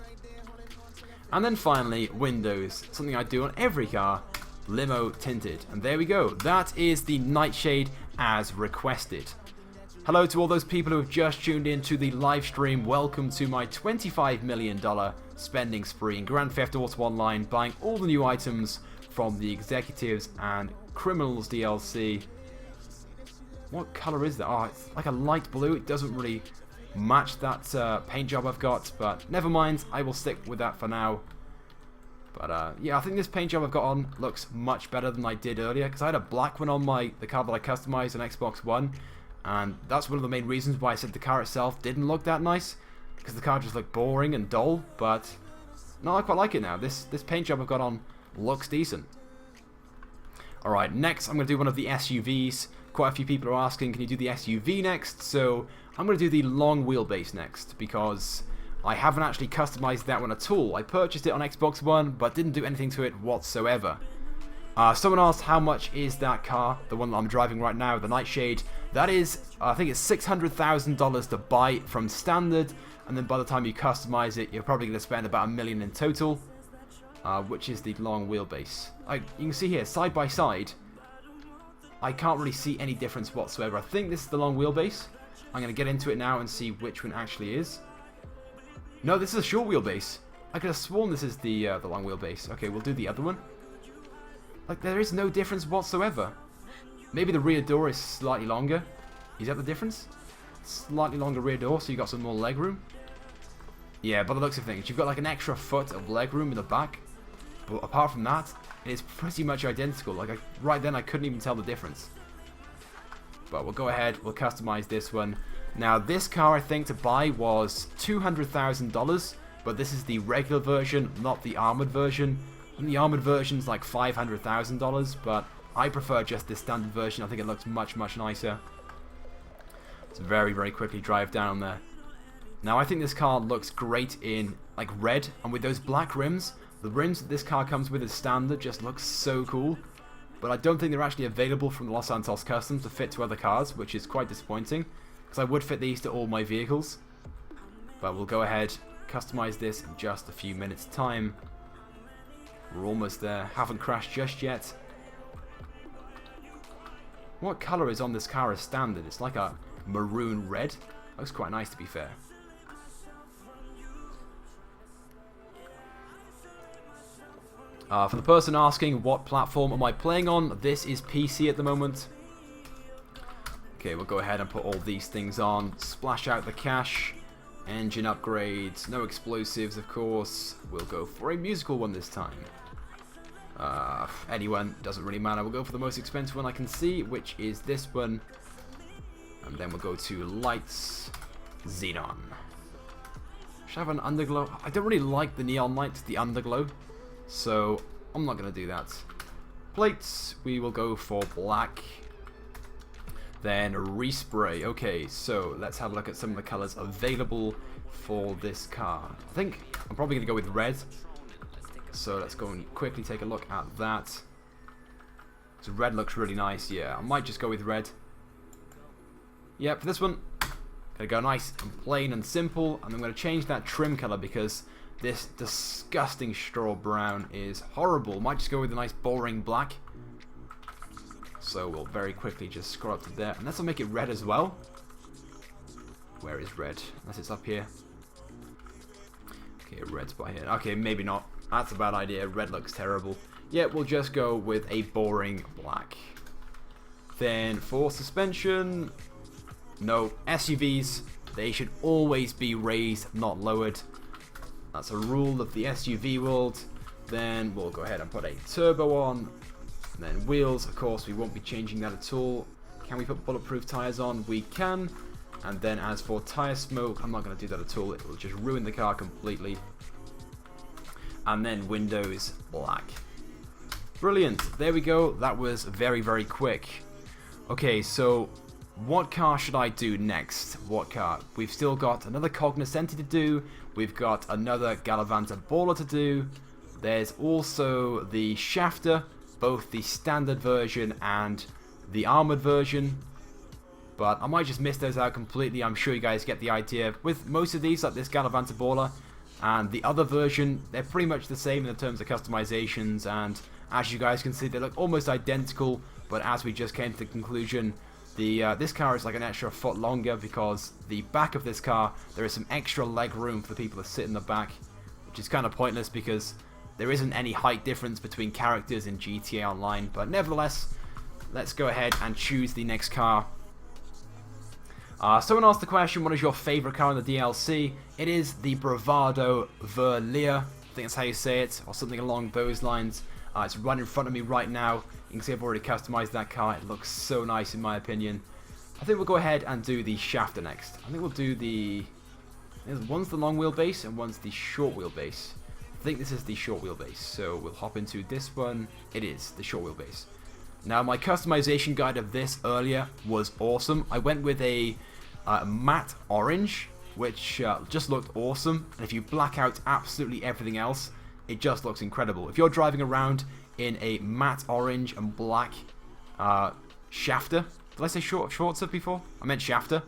And then finally, windows. Something I do on every car. Limo tinted. And there we go. That is the nightshade as requested. Hello to all those people who have just tuned in to the live stream. Welcome to my $25 million spending spree in Grand Theft Auto Online, buying all the new items from the Executives and Criminals DLC. What color is that? Oh, it's like a light blue. It doesn't really match that paint job I've got, but never mind. I will stick with that for now. But yeah, I think this paint job I've got on looks much better than I did earlier, because I had a black one on the car that I customized on Xbox One. And that's one of the main reasons why I said the car itself didn't look that nice, because the car just looked boring and dull. But no, I quite like it now. This paint job I've got on looks decent. Alright, next I'm going to do one of the SUVs. Quite a few people are asking, can you do the SUV next? So I'm going to do the long wheelbase next, because I haven't actually customized that one at all. I purchased it on Xbox One, but didn't do anything to it whatsoever. Someone asked how much is that car, the one that I'm driving right now, the Nightshade. That is, I think it's $600,000 to buy it from standard, and then by the time you customize it, you're probably going to spend about $1 million in total, which is the long wheelbase. You can see here, side by side, I can't really see any difference whatsoever. I think this is the long wheelbase. I'm going to get into it now and see which one actually is. No, this is a short wheelbase. I could have sworn this is the long wheelbase. Okay, we'll do the other one. Like, there is no difference whatsoever. Maybe the rear door is slightly longer. Is that the difference? Slightly longer rear door, so you got some more leg room. Yeah, by the looks of things, you've got like an extra foot of leg room in the back. But apart from that, it is pretty much identical. Like, right then I couldn't even tell the difference. But we'll go ahead, we'll customize this one. Now, this car, I think, to buy was $200,000. But this is the regular version, not the armored version. And the armored version's like $500,000, but I prefer just this standard version. I think it looks much, much nicer. Let's very, very quickly drive down there. Now, I think this car looks great in like red, and with those black rims, the rims that this car comes with as standard just looks so cool. But I don't think they're actually available from the Los Santos Customs to fit to other cars, which is quite disappointing, because I would fit these to all my vehicles. But we'll go ahead, customize this in just a few minutes' time. We're almost there. Haven't crashed just yet. What colour is on this car as standard? It's like a maroon red. Looks quite nice, to be fair. For the person asking what platform am I playing on, this is PC at the moment. Okay, we'll go ahead and put all these things on. Splash out the cash. Engine upgrades. No explosives, of course. We'll go for a musical one this time. Anyone, doesn't really matter. We'll go for the most expensive one I can see, which is this one. And then we'll go to lights. Xenon. Should I have an underglow? I don't really like the neon lights, the underglow. So, I'm not going to do that. Plates, we will go for black. Then respray. Okay, so let's have a look at some of the colours available for this car. I think I'm probably going to go with red. So let's go and quickly take a look at that. So red looks really nice. Yeah, I might just go with red. Yeah, for this one, gonna go nice and plain and simple. And I'm going to change that trim colour because this disgusting straw brown is horrible. Might just go with a nice boring black. So we'll very quickly just scroll up to there. And let's make it red as well. Where is red? Unless it's up here. Okay, red's by here. Okay, maybe not. That's a bad idea. Red looks terrible. Yeah, we'll just go with a boring black. Then for suspension, no, SUVs, they should always be raised, not lowered. That's a rule of the SUV world. Then we'll go ahead and put a turbo on. And then wheels, of course, we won't be changing that at all. Can we put bulletproof tyres on? We can. And then as for tyre smoke, I'm not going to do that at all. It will just ruin the car completely. And then windows black. Brilliant. There we go. That was very, very quick. Okay, so what car should I do next? What car? We've still got another Cognoscenti to do. We've got another Gallivanter Baller to do. There's also the Schafter, both the standard version and the armored version. But I might just miss those out completely. I'm sure you guys get the idea. With most of these, like this Gallivanter Baller and the other version, they're pretty much the same in terms of customizations. And as you guys can see, they look almost identical. But as we just came to the conclusion, this car is like an extra foot longer because the back of this car, there is some extra leg room for the people that sit in the back, which is kind of pointless because there isn't any height difference between characters in GTA Online. But nevertheless, let's go ahead and choose the next car. Someone asked the question, what is your favorite car in the DLC? It is the Bravado Verlierer, I think that's how you say it, or something along those lines. It's right in front of me right now. You can see I've already customized that car. It looks so nice in my opinion. I think we'll go ahead and do the Schafter next. I think we'll do the... One's the long wheelbase and one's the short wheelbase. I think this is the short wheelbase, so we'll hop into this one. It is the short wheelbase. Now, my customization guide of this earlier was awesome. I went with a matte orange, which just looked awesome. And if you black out absolutely everything else, it just looks incredible. If you're driving around in a matte orange and black Schafter, did I say Schwarzer before? I meant Schafter.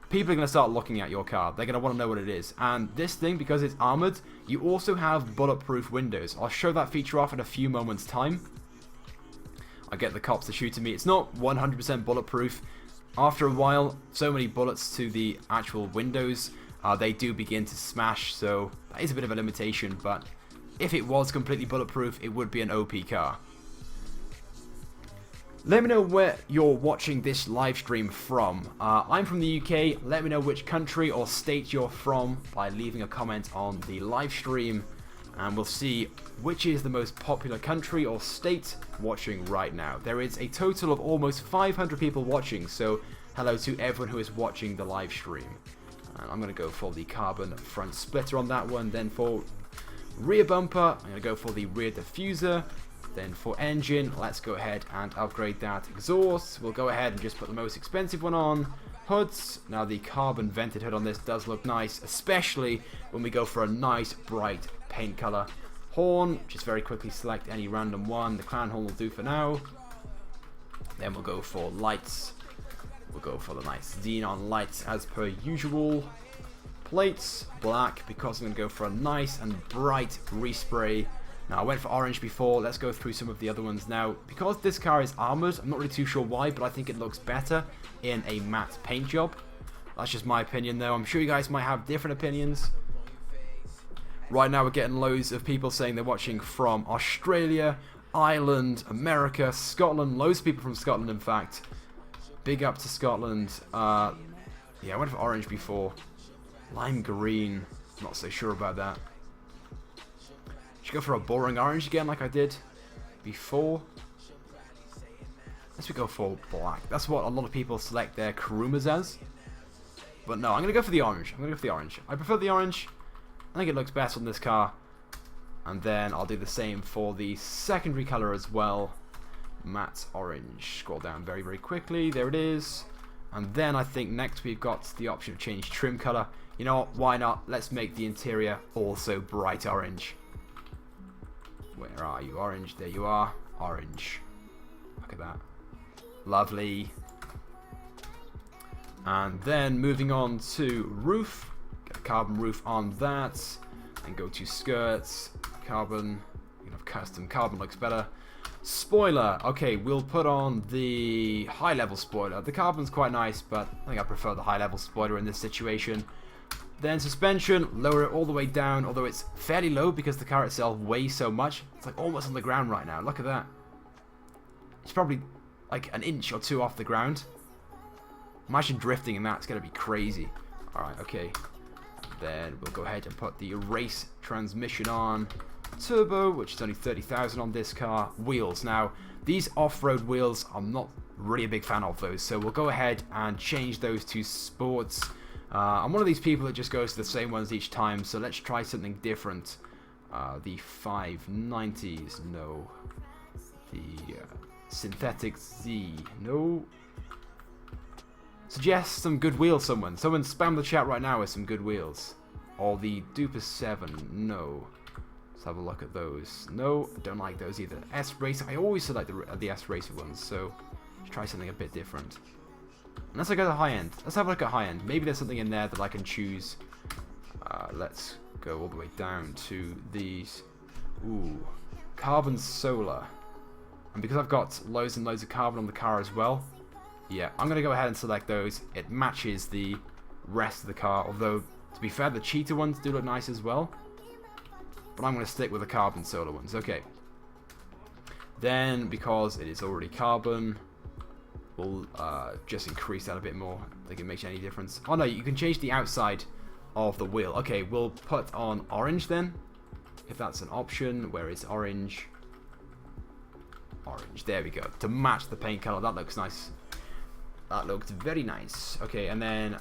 People are going to start looking at your car. They're going to want to know what it is. And this thing, because it's armored, you also have bulletproof windows. I'll show that feature off in a few moments' time. I get the cops to shoot at me. It's not 100% bulletproof. After a while, so many bullets to the actual windows, they do begin to smash, so that is a bit of a limitation, but if it was completely bulletproof, it would be an OP car. Let me know where you're watching this live stream from. I'm from the UK. Let me know which country or state you're from by leaving a comment on the live stream. And we'll see which is the most popular country or state watching right now. There is a total of almost 500 people watching, so hello to everyone who is watching the live stream. And I'm going to go for the carbon front splitter on that one. Then for rear bumper, I'm going to go for the rear diffuser. Then for engine, let's go ahead and upgrade that exhaust. We'll go ahead and just put the most expensive one on. Hoods, now the carbon vented hood on this does look nice, especially when we go for a nice bright paint color. Horn, just very quickly select any random one. The clown horn will do for now. Then we'll go for lights. We'll go for the nice xenon lights as per usual. Plates, black, because I'm going to go for a nice and bright respray. Now, I went for orange before. Let's go through some of the other ones now. Because this car is armored, I'm not really too sure why, but I think it looks better in a matte paint job. That's just my opinion, though. I'm sure you guys might have different opinions. Right now, we're getting loads of people saying they're watching from Australia, Ireland, America, Scotland. Loads of people from Scotland, in fact. Big up to Scotland. Yeah, I went for orange before. Lime green. Not so sure about that. Should go for a boring orange again like I did before. Let's go for black. That's what a lot of people select their Kurumas as. But no, I'm going to go for the orange. I'm going to go for the orange. I prefer the orange. I think it looks best on this car. And then I'll do the same for the secondary color as well. Matte orange. Scroll down very, very quickly. There it is. And then I think next we've got the option of change trim color. You know what? Why not? Let's make the interior also bright orange. Where are you? Orange. There you are. Orange. Look at that. Lovely. And then moving on to roof. Get a carbon roof on that. And go to skirts. Carbon. You can have custom. Carbon looks better. Spoiler. Okay, we'll put on the high level spoiler. The carbon's quite nice, but I think I prefer the high level spoiler in this situation. Then suspension, lower it all the way down, although it's fairly low because the car itself weighs so much. It's like almost on the ground right now. Look at that. It's probably like an inch or two off the ground. Imagine drifting in that. It's going to be crazy. Alright, okay. Then we'll go ahead and put the race transmission on. Turbo, which is only 30,000 on this car. Wheels. Now, these off-road wheels, I'm not really a big fan of those. So we'll go ahead and change those to sports. I'm one of these people that just goes to the same ones each time, so let's try something different. The 590s, no. The synthetic Z. No. Suggest some good wheels, someone. Someone spam the chat right now with some good wheels. Or the Duper 7. No. Let's have a look at those. No, don't like those either. S Racer. I always select the S Racer ones, so let's try something a bit different. And let's look at the high end. Let's have a look at high end. Maybe there's something in there that I can choose. Let's go all the way down to these. Ooh, carbon solar. And because I've got loads and loads of carbon on the car as well, yeah, I'm going to go ahead and select those. It matches the rest of the car, although, to be fair, the cheetah ones do look nice as well. But I'm going to stick with the carbon solar ones. Okay. Then, because it is already carbon, we'll just increase that a bit more. I think it makes any difference. Oh no, you can change the outside of the wheel. Okay, we'll put on orange then, if that's an option. Where is orange? Orange, there we go. To match the paint color, that looks nice. That looks very nice. Okay, and then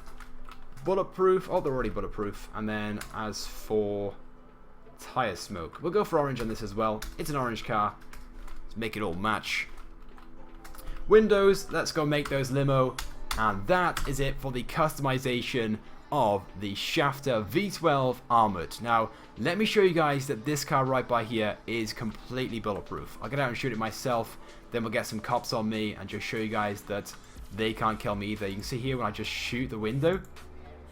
bulletproof. Oh, they're already bulletproof. And then as for tire smoke, we'll go for orange on this as well. It's an orange car. Let's make it all match. Windows, let's go make those limo. And that is it for the customization of the Schafter V12 Armored. Now, let me show you guys that this car right by here is completely bulletproof. I'll get out and shoot it myself, then we'll get some cops on me and just show you guys that they can't kill me either. You can see here when I just shoot the window,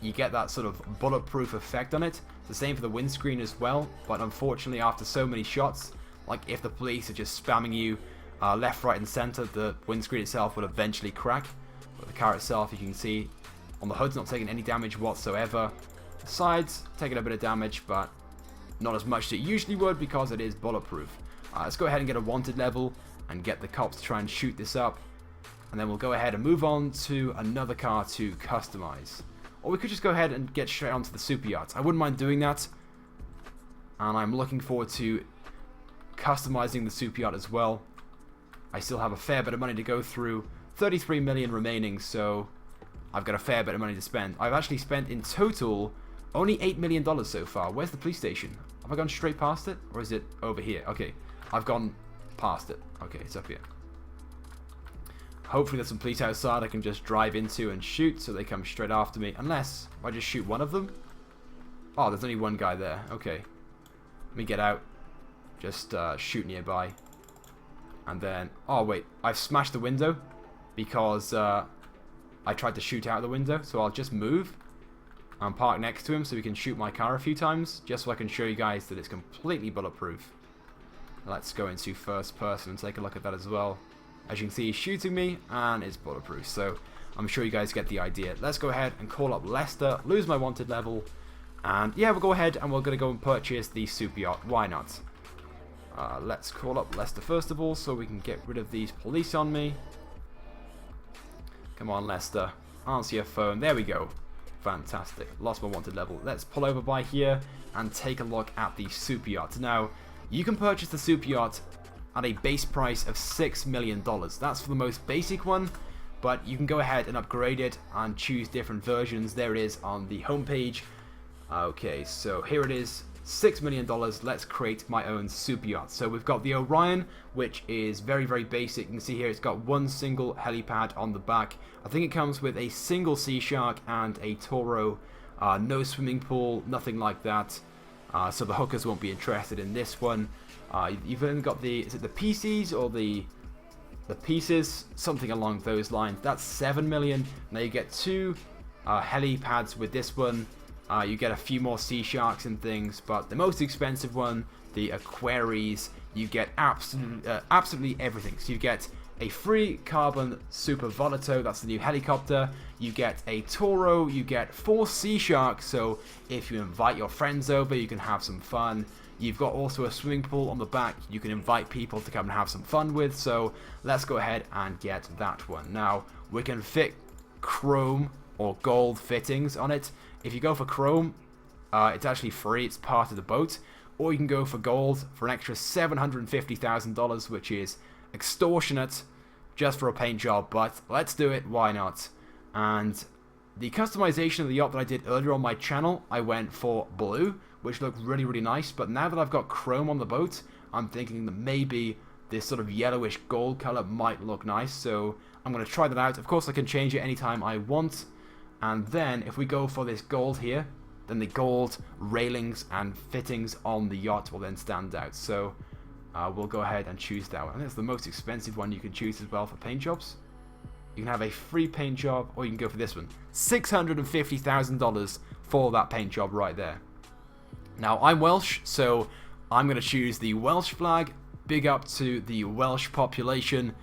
you get that sort of bulletproof effect on it. It's the same for the windscreen as well, but unfortunately after so many shots, like if the police are just spamming you left, right and center, the windscreen itself will eventually crack. But the car itself, you can see on the hood's not taking any damage whatsoever. The sides taking a bit of damage, but not as much as it usually would because it is bulletproof. Let's go ahead and get a wanted level and get the cops to try and shoot this up. And then we'll go ahead and move on to another car to customize. Or we could just go ahead and get straight onto the super yacht. I wouldn't mind doing that. And I'm looking forward to customizing the super yacht as well. I still have a fair bit of money to go through. 33 million remaining, so I've got a fair bit of money to spend. I've actually spent in total only $8 million so far. Where's the police station? Have I gone straight past it? Or is it over here? Okay, I've gone past it. Okay, it's up here. Hopefully there's some police outside I can just drive into and shoot so they come straight after me. Unless I just shoot one of them. Oh, there's only one guy there. Okay. Let me get out. Just shoot nearby. And then... Oh, wait. I've smashed the window because I tried to shoot out the window. So I'll just move and park next to him so we can shoot my car a few times. Just so I can show you guys that it's completely bulletproof. Let's go into first person and take a look at that as well. As you can see, he's shooting me, and it's bulletproof, so I'm sure you guys get the idea. Let's go ahead and call up Lester, lose my wanted level, and yeah, we'll go ahead and we're going to go and purchase the super yacht. Why not? Let's call up Lester first of all, so we can get rid of these police on me. Come on, Lester. Answer your phone. There we go. Fantastic. Lost my wanted level. Let's pull over by here and take a look at the super yacht. Now, you can purchase the super yacht at a base price of $6 million. That's for the most basic one, but you can go ahead and upgrade it and choose different versions. There it is on the homepage. Okay, so here it is, $6 million. Let's create my own super yacht. So we've got the Orion, which is very, very basic. You can see here it's got one single helipad on the back. I think it comes with a single Sea Shark and a Toro. No swimming pool, nothing like that. So the hookers won't be interested in this one. You've even got the, is it the PCs or the pieces? Something along those lines. That's $7 million. Now you get two helipads with this one. You get a few more Sea Sharks and things, but the most expensive one, the Aquaries, you get absolutely everything. So you get a free carbon Super Volato, that's the new helicopter. You get a Toro, you get 4 Sea Sharks, so if you invite your friends over, you can have some fun. You've got also a swimming pool on the back you can invite people to come and have some fun with, so let's go ahead and get that one. Now, we can fit chrome or gold fittings on it. If you go for chrome, it's actually free, it's part of the boat. Or you can go for gold for an extra $750,000, which is extortionate just for a paint job, but let's do it, why not? And the customization of the yacht that I did earlier on my channel, I went for blue, which looked really, really nice, but now that I've got chrome on the boat, I'm thinking that maybe this sort of yellowish gold color might look nice, so I'm going to try that out. Of course, I can change it anytime I want. And then if we go for this gold here, then the gold railings and fittings on the yacht will then stand out. So we'll go ahead and choose that one. I think it's the most expensive one you can choose as well for paint jobs. You can have a free paint job, or you can go for this one. $650,000 for that paint job right there. Now, I'm Welsh, so I'm going to choose the Welsh flag. Big up to the Welsh population.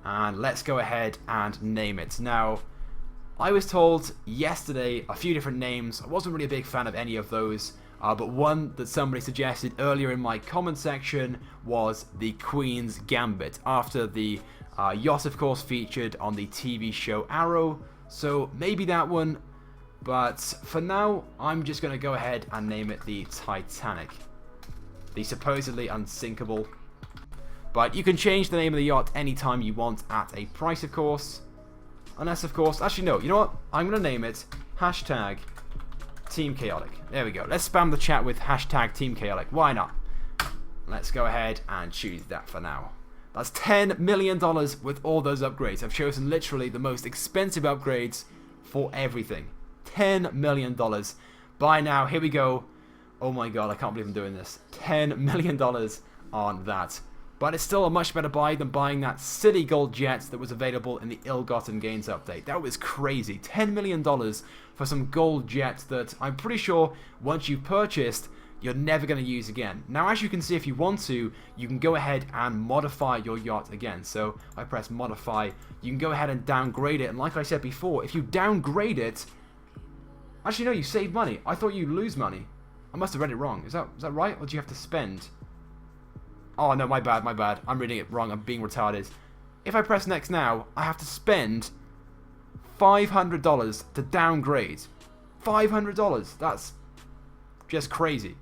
And let's go ahead and name it. Now, I was told yesterday a few different names. I wasn't really a big fan of any of those. But one that somebody suggested earlier in my comment section was the Queen's Gambit. After the yacht, of course, featured on the TV show Arrow. So maybe that one. But for now, I'm just going to go ahead and name it the Titanic. The supposedly unsinkable. But you can change the name of the yacht anytime you want at a price, of course. Unless, of course, actually no, you know what? I'm going to name it hashtag Team Chaotic. There we go. Let's spam the chat with hashtag Team Chaotic. Why not? Let's go ahead and choose that for now. That's $10 million with all those upgrades. I've chosen literally the most expensive upgrades for everything. $10 million. Buy now. Here we go. Oh my god, I can't believe I'm doing this. $10 million on that. But it's still a much better buy than buying that silly gold jet that was available in the ill-gotten gains update. That was crazy. $10 million for some gold jet that I'm pretty sure once you've purchased, you're never going to use again. Now, as you can see, if you want to, you can go ahead and modify your yacht again. So if I press modify, you can go ahead and downgrade it. And like I said before, if you downgrade it... Actually, no, you save money. I thought you lose money. I must have read it wrong. Is that right? Or do you have to spend? Oh, no, my bad, my bad. I'm reading it wrong. I'm being retarded. If I press next now, I have to spend $500 to downgrade. $500. That's just crazy.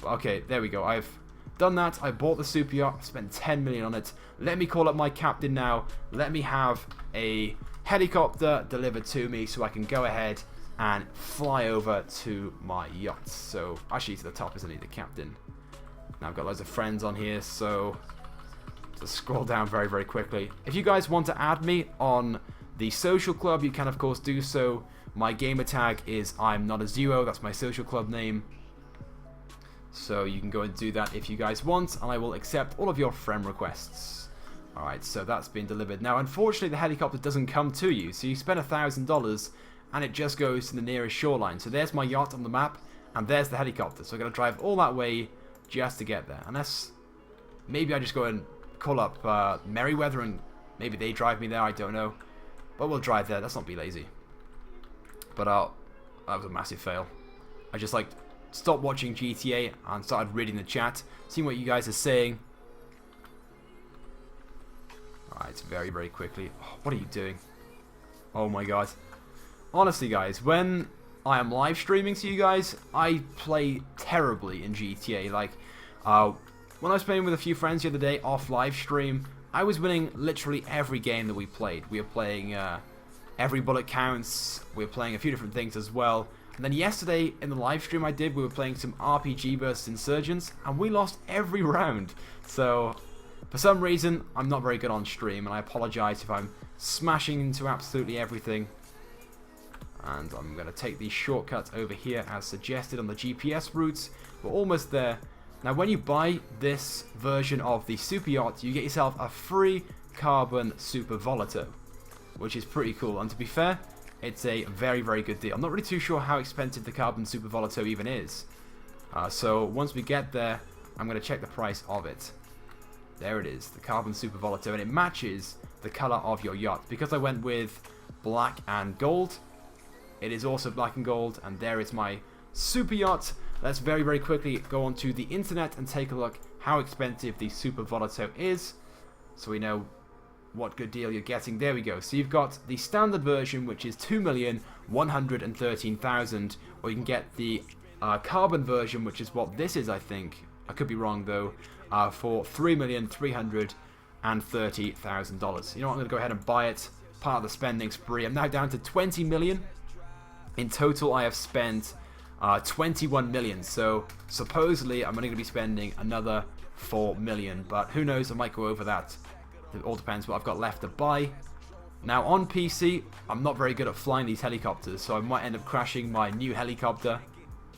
Okay, there we go. I've done that. I bought the super yacht. Spent $10 million on it. Let me call up my captain now. Let me have a helicopter delivered to me so I can go ahead and fly over to my yacht. So, actually to the top, isn't he, the captain? Now I've got loads of friends on here, so just scroll down very, very quickly. If you guys want to add me on the social club, you can of course do so. My gamer tag is I'm not a zero. That's my social club name. So you can go and do that if you guys want, and I will accept all of your friend requests. Alright, so that's been delivered. Now, unfortunately, the helicopter doesn't come to you, so you spend $1,000, and it just goes to the nearest shoreline. So there's my yacht on the map, and there's the helicopter. So I've got to drive all that way just to get there. Unless, maybe I just go and call up Merryweather, and maybe they drive me there, I don't know. But we'll drive there, let's not be lazy. But that was a massive fail. I just like stopped watching GTA and started reading the chat, seeing what you guys are saying. Alright, very, very quickly. Oh, what are you doing? Oh my god. Honestly, guys, when I am live streaming to you guys, I play terribly in GTA. Like, when I was playing with a few friends the other day off live stream, I was winning literally every game that we played. We were playing Every Bullet Counts. We were playing a few different things as well. And then yesterday, in the live stream I did, we were playing some RPG vs Insurgents, and we lost every round. So, for some reason, I'm not very good on stream, and I apologize if I'm smashing into absolutely everything. And I'm going to take the shortcut over here as suggested on the GPS routes. We're almost there. Now, when you buy this version of the Super Yacht, you get yourself a free carbon Super Volato, which is pretty cool. And to be fair, it's a very, very good deal. I'm not really too sure how expensive the carbon Super Volato even is. So once we get there, I'm going to check the price of it. There it is, the carbon Super Volato, and it matches the color of your yacht. Because I went with black and gold, it is also black and gold, and there is my super yacht. Let's very, very quickly go onto the internet and take a look how expensive the Super Volato is, so we know what good deal you're getting. There we go. So you've got the standard version, which is 2,113,000, or you can get the carbon version, which is what this is, I think. I could be wrong though. For $3,330,000. You know what? I'm going to go ahead and buy it. Part of the spending spree. I'm now down to 20 million. In total, I have spent 21 million. So supposedly, I'm only going to be spending another 4 million, but who knows, I might go over that. It all depends what I've got left to buy. Now on PC, I'm not very good at flying these helicopters, so I might end up crashing my new helicopter.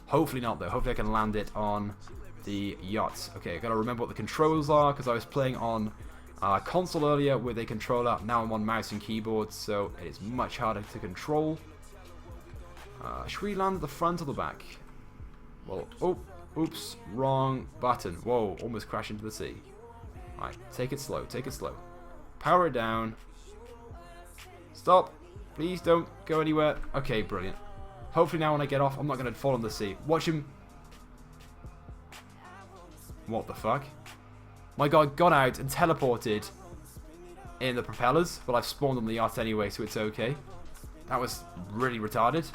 Hopefully not though, hopefully I can land it on the yachts. Okay, I gotta remember what the controls are, because I was playing on console earlier with a controller. Now I'm on mouse and keyboard, so it is much harder to control. Should we land at the front or the back? Well, oh, oops, wrong button. Whoa, almost crashed into the sea. Alright, take it slow, take it slow. Power it down. Stop. Please don't go anywhere. Okay, brilliant. Hopefully now when I get off, I'm not going to fall in the sea. Watch him. What the fuck? My god got out and teleported in the propellers, but I've spawned on the yacht anyway, so it's okay. That was really retarded.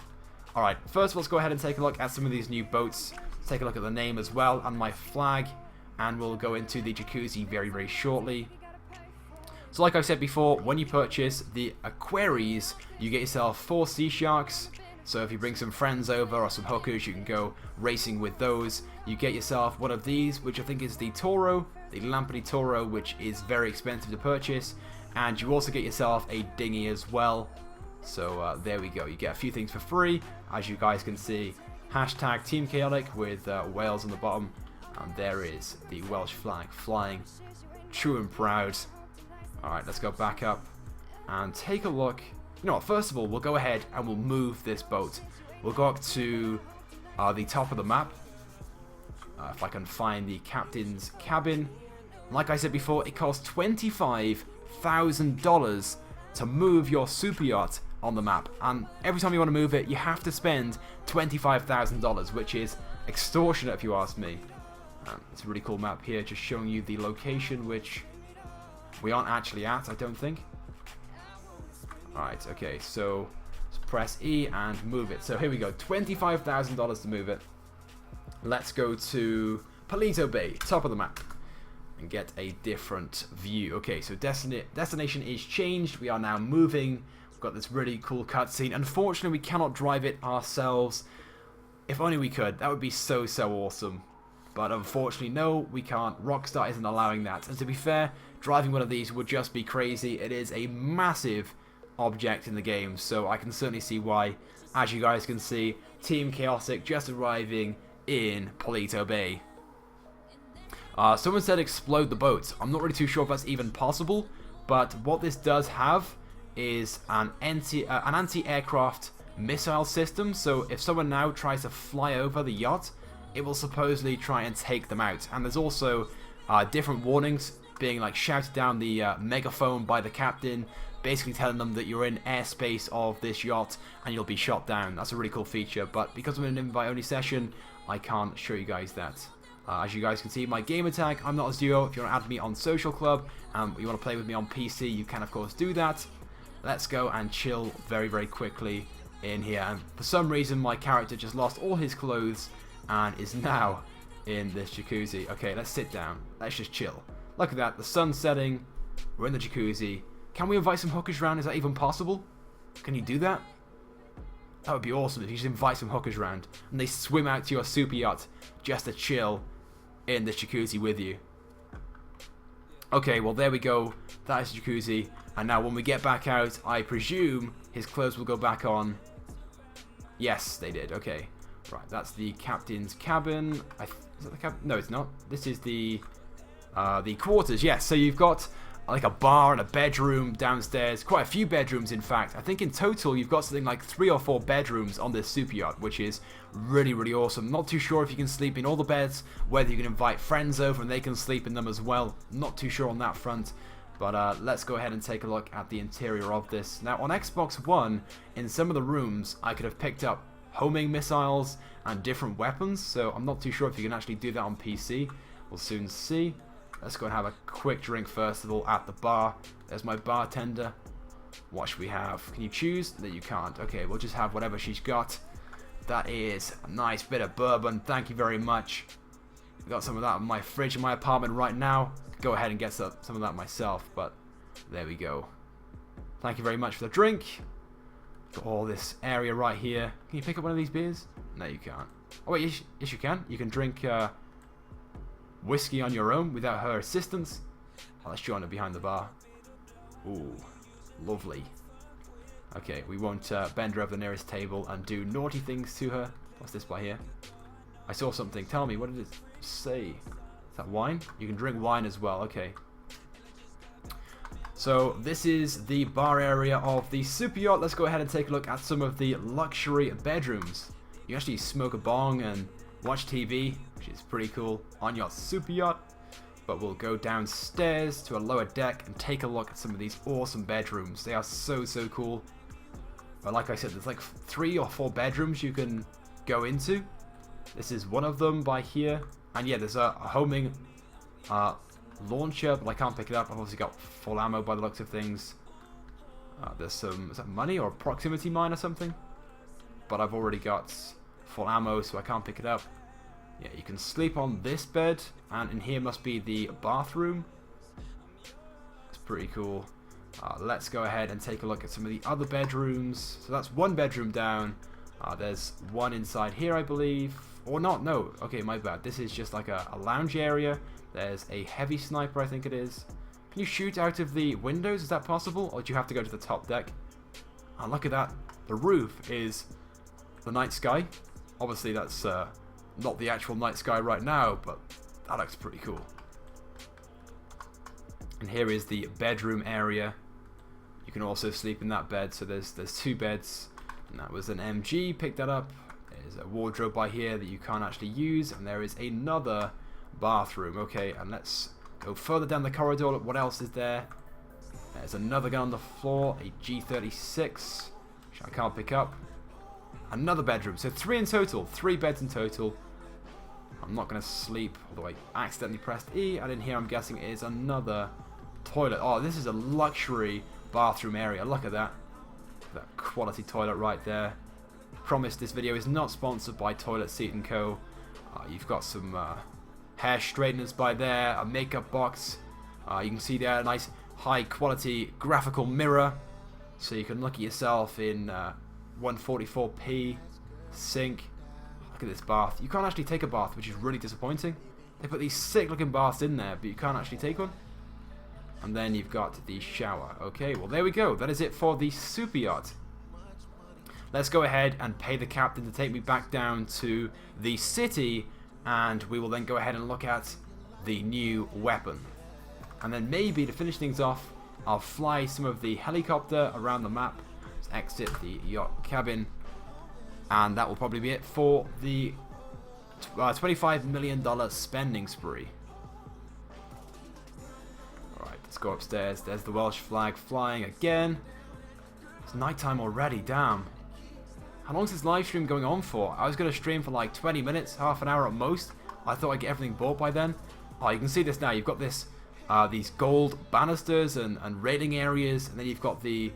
Alright, first let's go ahead and take a look at some of these new boats. Let's take a look at the name as well and my flag, and we'll go into the jacuzzi very, very shortly. So like I said before, when you purchase the Aquaries, you get yourself 4 sea sharks. So if you bring some friends over or some hookers, you can go racing with those. You get yourself one of these, which I think is the Toro, the Lamprey Toro, which is very expensive to purchase. And you also get yourself a dinghy as well. So there we go, you get a few things for free, as you guys can see. Hashtag Team Chaotic with whales on the bottom. And there is the Welsh flag flying true and proud. Alright, let's go back up and take a look. You know what, first of all, we'll go ahead and we'll move this boat. We'll go up to the top of the map. If I can find the captain's cabin. Like I said before, it costs $25,000 to move your super yacht on the map. And every time you want to move it, you have to spend $25,000, which is extortionate if you ask me. It's a really cool map here, just showing you the location, which we aren't actually at, I don't think. Alright, okay, so let's press E and move it. So here we go, $25,000 to move it. Let's go to Paleto Bay, top of the map, and get a different view. Okay, so destination is changed. We are now moving. We've got this really cool cutscene. Unfortunately, we cannot drive it ourselves. If only we could. That would be so, so awesome. But unfortunately, no, we can't. Rockstar isn't allowing that. And to be fair, driving one of these would just be crazy. It is a massive object in the game, so I can certainly see why. As you guys can see, Team Chaotic just arriving in Paleto Bay. Someone said explode the boat. I'm not really too sure if that's even possible, but what this does have is an anti-aircraft missile system. So if someone now tries to fly over the yacht, it will supposedly try and take them out. And there's also different warnings being like shouted down the megaphone by the captain, basically telling them that you're in airspace of this yacht and you'll be shot down. That's a really cool feature, but because I'm in an invite-only session, I can't show you guys that. As you guys can see, my gamer tag, I'm not a duo. If you want to add me on Social Club and you want to play with me on PC, you can of course do that. Let's go and chill very, very quickly in here. And for some reason, my character just lost all his clothes and is now in this jacuzzi. Okay, let's sit down. Let's just chill. Look at that, the sun's setting. We're in the jacuzzi. Can we invite some hookers round? Is that even possible? Can you do that? That would be awesome if you just invite some hookers round and they swim out to your super yacht just to chill in this jacuzzi with you. Okay, well there we go. That is the jacuzzi. And now when we get back out, I presume his clothes will go back on. Yes, they did. Okay. Right, that's the captain's cabin. Is that the cabin? No, it's not. This is the quarters. Yes, so you've got like a bar and a bedroom downstairs. Quite a few bedrooms, in fact. I think in total you've got something like 3 or 4 bedrooms on this super yacht, which is really, really awesome. Not too sure if you can sleep in all the beds, whether you can invite friends over and they can sleep in them as well. Not too sure on that front. But let's go ahead and take a look at the interior of this. Now, on Xbox One, in some of the rooms, I could have picked up homing missiles and different weapons. So I'm not too sure if you can actually do that on PC. We'll soon see. Let's go and have a quick drink first of all at the bar. There's my bartender. What should we have? Can you choose? No, you can't. Okay, we'll just have whatever she's got. That is a nice bit of bourbon. Thank you very much. Got some of that in my fridge in my apartment right now. Go ahead and get some of that myself, but there we go. Thank you very much for the drink. Got all this area right here. Can you pick up one of these beers? No, you can't. Oh wait, yes you can. You can drink. whiskey on your own without her assistance. Oh, let's join her behind the bar. Ooh, lovely. Okay, we won't bend her over the nearest table and do naughty things to her. What's this by here? I saw something. Tell me, what did it say? Is that wine? You can drink wine as well. Okay. So this is the bar area of the super yacht. Let's go ahead and take a look at some of the luxury bedrooms. You actually smoke a bong and watch TV, which is pretty cool on your super yacht. But we'll go downstairs to a lower deck and take a look at some of these awesome bedrooms. They are so cool. But like I said, there's like 3 or 4 bedrooms you can go into. This is one of them by here. And yeah, there's a homing launcher, but I can't pick it up. I've obviously got full ammo by the looks of things. There's some, is that money or a proximity mine or something? But I've already got full ammo, so I can't pick it up. Yeah, you can sleep on this bed, and in here must be the bathroom. It's pretty cool. Let's go ahead and take a look at some of the other bedrooms. So that's one bedroom down. There's one inside here, I believe. Or not, no. Okay, my bad. This is just like a lounge area. There's a heavy sniper, I think it is. Can you shoot out of the windows? Is that possible? Or do you have to go to the top deck? Oh, look at that. The roof is the night sky. Obviously, that's not the actual night sky right now, but that looks pretty cool. And here is the bedroom area. You can also sleep in that bed. So there's 2 beds. And that was an MG. Pick that up. There's a wardrobe by here that you can't actually use. And there is another bathroom. Okay, and let's go further down the corridor. Look, what else is there? There's another gun on the floor. A G36, which I can't pick up. Another bedroom. So 3 in total. 3 beds in total. I'm not going to sleep, although I accidentally pressed E. And in here, I'm guessing it is another toilet. Oh, this is a luxury bathroom area. Look at that. That quality toilet right there. Promise this video is not sponsored by Toilet Seat & Co. You've got some hair straighteners by there, a makeup box. You can see there a nice high quality graphical mirror. So you can look at yourself in 144p. Sink. Look at this bath. You can't actually take a bath, which is really disappointing. They put these sick looking baths in there, but you can't actually take one. And then you've got the shower. Okay, well there we go. That is it for the super yacht. Let's go ahead and pay the captain to take me back down to the city, and we will then go ahead and look at the new weapon. And then maybe to finish things off, I'll fly some of the helicopter around the map. Let's exit the yacht cabin, and that will probably be it for the $25 million spending spree. Alright, let's go upstairs. There's the Welsh flag flying again. It's nighttime already, damn. How long is this live stream going on for? I was going to stream for like 20 minutes, half an hour at most. I thought I'd get everything bought by then. Oh, you can see this now. You've got this, these gold banisters and rating areas, and then you've got the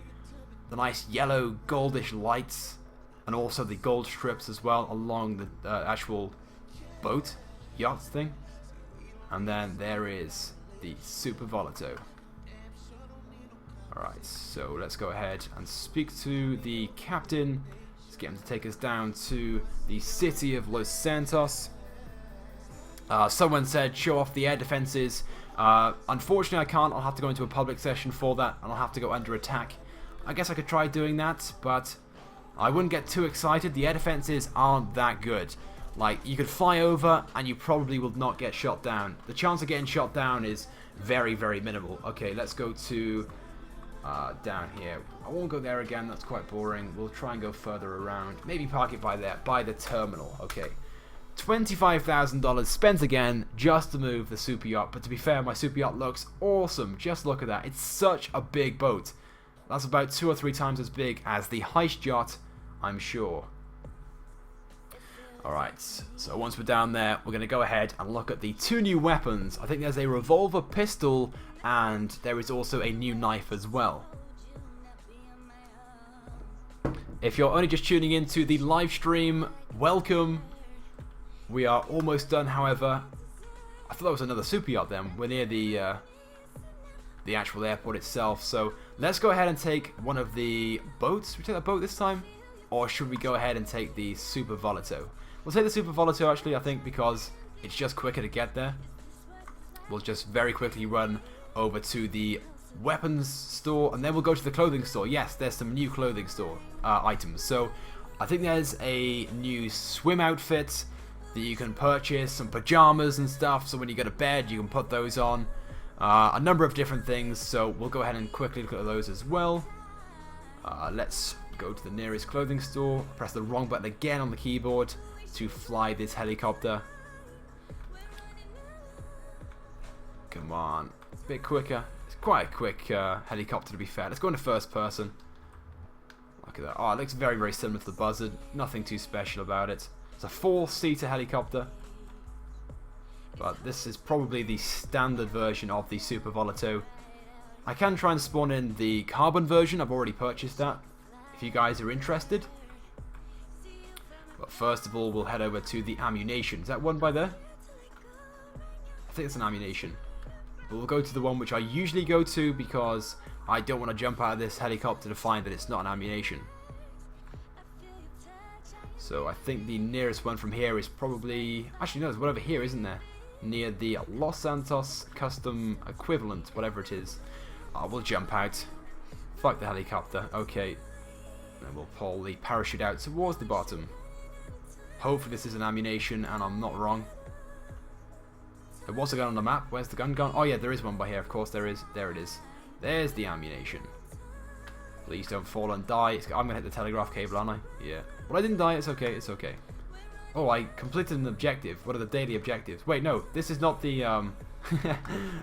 nice yellow goldish lights, and also the gold strips as well along the actual boat, yacht thing. And then there is the Super Volato. Alright, so let's go ahead and speak to the captain. Let's get him to take us down to the city of Los Santos. Someone said show off the air defenses. Unfortunately I can't. I'll have to go into a public session for that, and I'll have to go under attack. I guess I could try doing that, but I wouldn't get too excited. The air defenses aren't that good. Like, you could fly over and you probably will not get shot down. The chance of getting shot down is very, very minimal. Okay, let's go to down here. I won't go there again, that's quite boring. We'll try and go further around. Maybe park it by there, by the terminal. Okay. $25,000 spent again just to move the super yacht. But to be fair, my super yacht looks awesome. Just look at that. It's such a big boat. That's about 2 or 3 times as big as the heist yacht, I'm sure. Alright, so once we're down there, we're going to go ahead and look at the 2 new weapons. I think there's a revolver pistol, and there is also a new knife as well. If you're only just tuning into the live stream, welcome. We are almost done, however. I thought that was another super yacht then. We're near the actual airport itself, so let's go ahead and take one of the boats. Should we take that boat this time? Or should we go ahead and take the Super Volato? We'll take the Super Volato actually, I think, because it's just quicker to get there. we'll just very quickly run over to the weapons store, and then we'll go to the clothing store. Yes, there's some new clothing store items. So I think there's a new swim outfit that you can purchase, some pajamas and stuff, so when you go to bed you can put those on. A number of different things, so we'll go ahead and quickly look at those as well. Let's go to the nearest clothing store, press the wrong button again on the keyboard to fly this helicopter. Come on, a bit quicker. It's quite a quick helicopter, to be fair. Let's go into first person. Look at that. Oh, it looks very, very similar to the Buzzard. Nothing too special about it. It's a 4-seater helicopter, but this is probably the standard version of the Super Volato. I can try and spawn in the carbon version. I've already purchased that, if you guys are interested. But first of all, we'll head over to the ammunition. Is that one by there? I think it's an ammunition. But we'll go to the one which I usually go to because I don't want to jump out of this helicopter to find that it's not an ammunition. So I think the nearest one from here is probably... Actually, no, there's one over here, isn't there? Near the Los Santos custom equivalent, whatever it is. We'll jump out. Fuck the helicopter. Okay. And we'll pull the parachute out towards the bottom. Hopefully this is an ammunition and I'm not wrong. There was a gun on the map. Where's the gun gone? Oh yeah, there is one by here. Of course there is. There it is. There's the ammunition. Please don't fall and die. I'm going to hit the telegraph cable, aren't I? Yeah. Well, I didn't die. It's okay. It's okay. Oh, I completed an objective. What are the daily objectives? Wait, no. This is not the...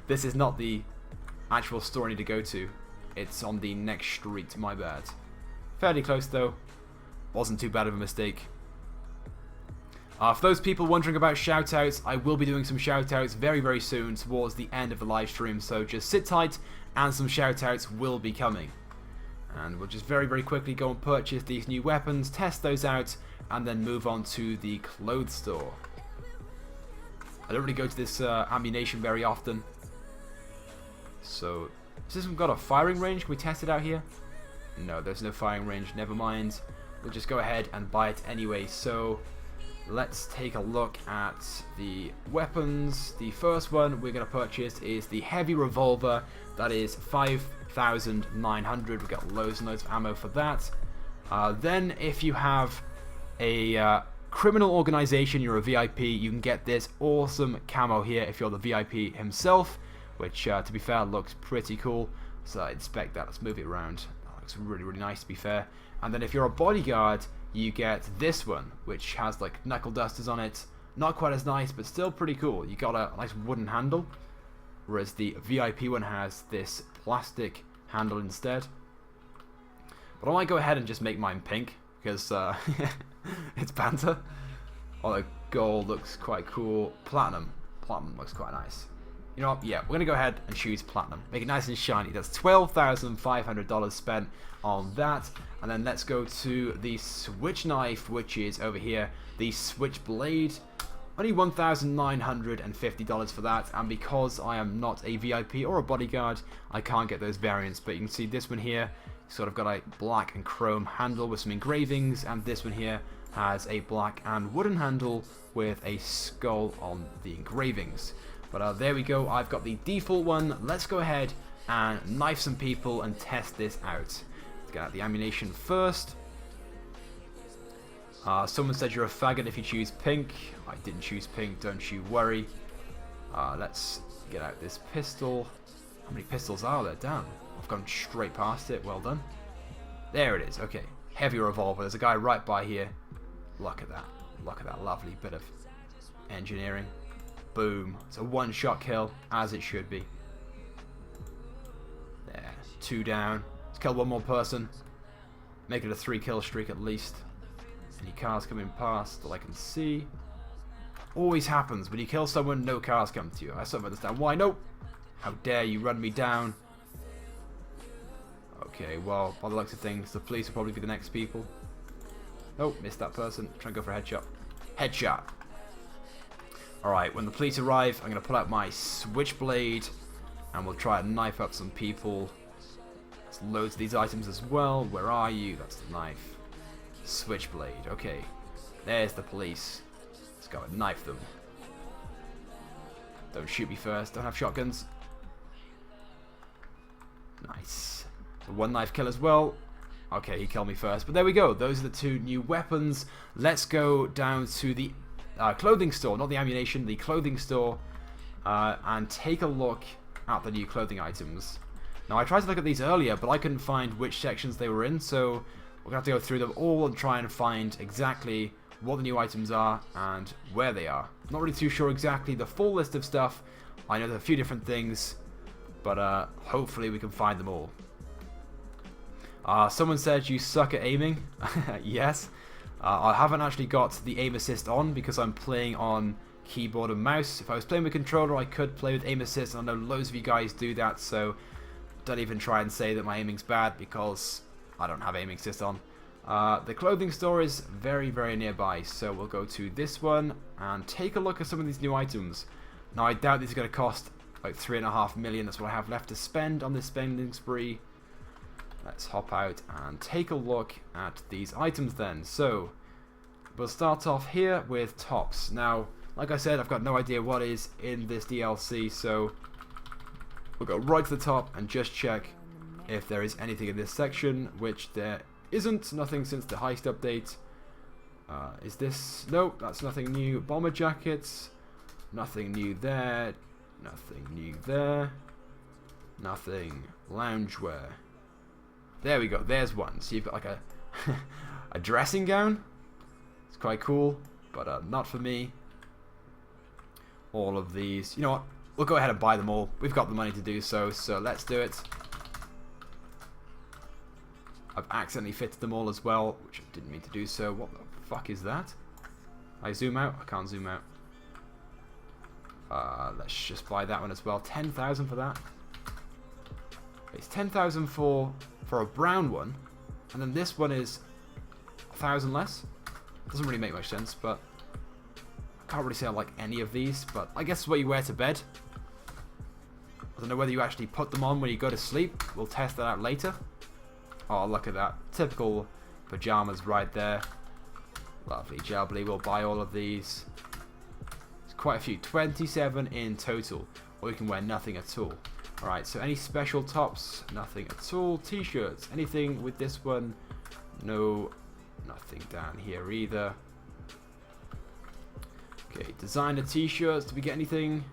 this is not the actual store I need to go to. It's on the next street. My bad. Fairly close, though. Wasn't too bad of a mistake. For those people wondering about shoutouts, I will be doing some shoutouts very, very soon towards the end of the live stream, so just sit tight and some shoutouts will be coming. And we'll just very, very quickly go and purchase these new weapons, test those out, and then move on to the clothes store. I don't really go to this ammunition very often. So, has this one got a firing range? Can we test it out here? No, there's no firing range, never mind. We'll just go ahead and buy it anyway. So, let's take a look at the weapons. The first one we're going to purchase is the heavy revolver. That is 5,900. We've got loads and loads of ammo for that. Then if you have a criminal organization, you're a VIP, you can get this awesome camo here if you're the VIP himself, which to be fair looks pretty cool. So I inspect that. Let's move it around. That looks really, really nice to be fair. And then if you're a bodyguard, you get this one, which has like knuckle dusters on it. Not quite as nice, but still pretty cool. You got a nice wooden handle, whereas the VIP one has this plastic handle instead. But I might go ahead and just make mine pink, because it's banter. Although gold looks quite cool. Platinum looks quite nice. You know what? Yeah, we're going to go ahead and choose platinum. Make it nice and shiny. That's $12,500 spent on that. And then let's go to the switch knife, which is over here. The switchblade. Only $1,950 for that. And because I am not a VIP or a bodyguard, I can't get those variants. But you can see this one here sort of got a black and chrome handle with some engravings. And this one here has a black and wooden handle with a skull on the engravings. But there we go, I've got the default one. Let's go ahead and knife some people and test this out. Let's get out the ammunition first. Someone said you're a faggot if you choose pink. I didn't choose pink, don't you worry. Let's get out this pistol. How many pistols are there? Damn, I've gone straight past it, well done. There it is, okay. Heavy revolver, there's a guy right by here. Look at that, lovely bit of engineering. Boom. It's a one-shot kill, as it should be. There. 2 down. Let's kill one more person. Make it a 3-kill streak at least. Any cars coming past that I can see? Always happens. When you kill someone, no cars come to you. I sort of understand why. Nope. How dare you run me down. Okay, well, by the looks of things, the police will probably be the next people. Oh, missed that person. Try and go for a headshot. Headshot. Alright, when the police arrive, I'm going to pull out my switchblade and we'll try and knife up some people. There's loads of these items as well. Where are you? That's the knife. Switchblade. Okay. There's the police. Let's go and knife them. Don't shoot me first. Don't have shotguns. Nice. One knife kill as well. Okay, he killed me first. But there we go. Those are the 2 new weapons. Let's go down to the clothing store. Not the ammunition, the clothing store. And take a look at the new clothing items. Now, I tried to look at these earlier, but I couldn't find which sections they were in. So we're going to have to go through them all and try and find exactly what the new items are and where they are. I'm not really too sure exactly the full list of stuff. I know there's a few different things, but hopefully we can find them all. Someone said you suck at aiming. Yes. I haven't actually got the aim assist on because I'm playing on keyboard and mouse. If I was playing with controller, I could play with aim assist, and I know loads of you guys do that, so don't even try and say that my aiming's bad because I don't have aiming assist on. The clothing store is very, very nearby, so we'll go to this one and take a look at some of these new items. Now, I doubt these are going to cost like 3.5 million. That's what I have left to spend on this spending spree. Let's hop out and take a look at these items then. So, we'll start off here with tops. Now, like I said, I've got no idea what is in this DLC, so we'll go right to the top and just check if there is anything in this section, which there isn't. Nothing since the heist update. Is this? Nope, that's nothing new. Bomber jackets. Nothing new there. Nothing new there. Nothing. Loungewear. There we go. There's one. So you've got like a a dressing gown. It's quite cool, but not for me. All of these. You know what? We'll go ahead and buy them all. We've got the money to do so, so let's do it. I've accidentally fitted them all as well, which I didn't mean to do so. What the fuck is that? I zoom out? I can't zoom out. Let's just buy that one as well. 10,000 for that. It's 10,000 for a brown one, and then this one is 1,000 less. Doesn't really make much sense, but I can't really say I like any of these, but I guess it's what you wear to bed. I don't know whether you actually put them on when you go to sleep. We'll test that out later. Oh, look at that. Typical pajamas right there. Lovely jubbly. We'll buy all of these. It's quite a few. 27 in total. Or you can wear nothing at all. Alright, so any special tops? Nothing at all. T-shirts? Anything with this one? No. Nothing down here either. Okay, designer T-shirts. Did we get anything?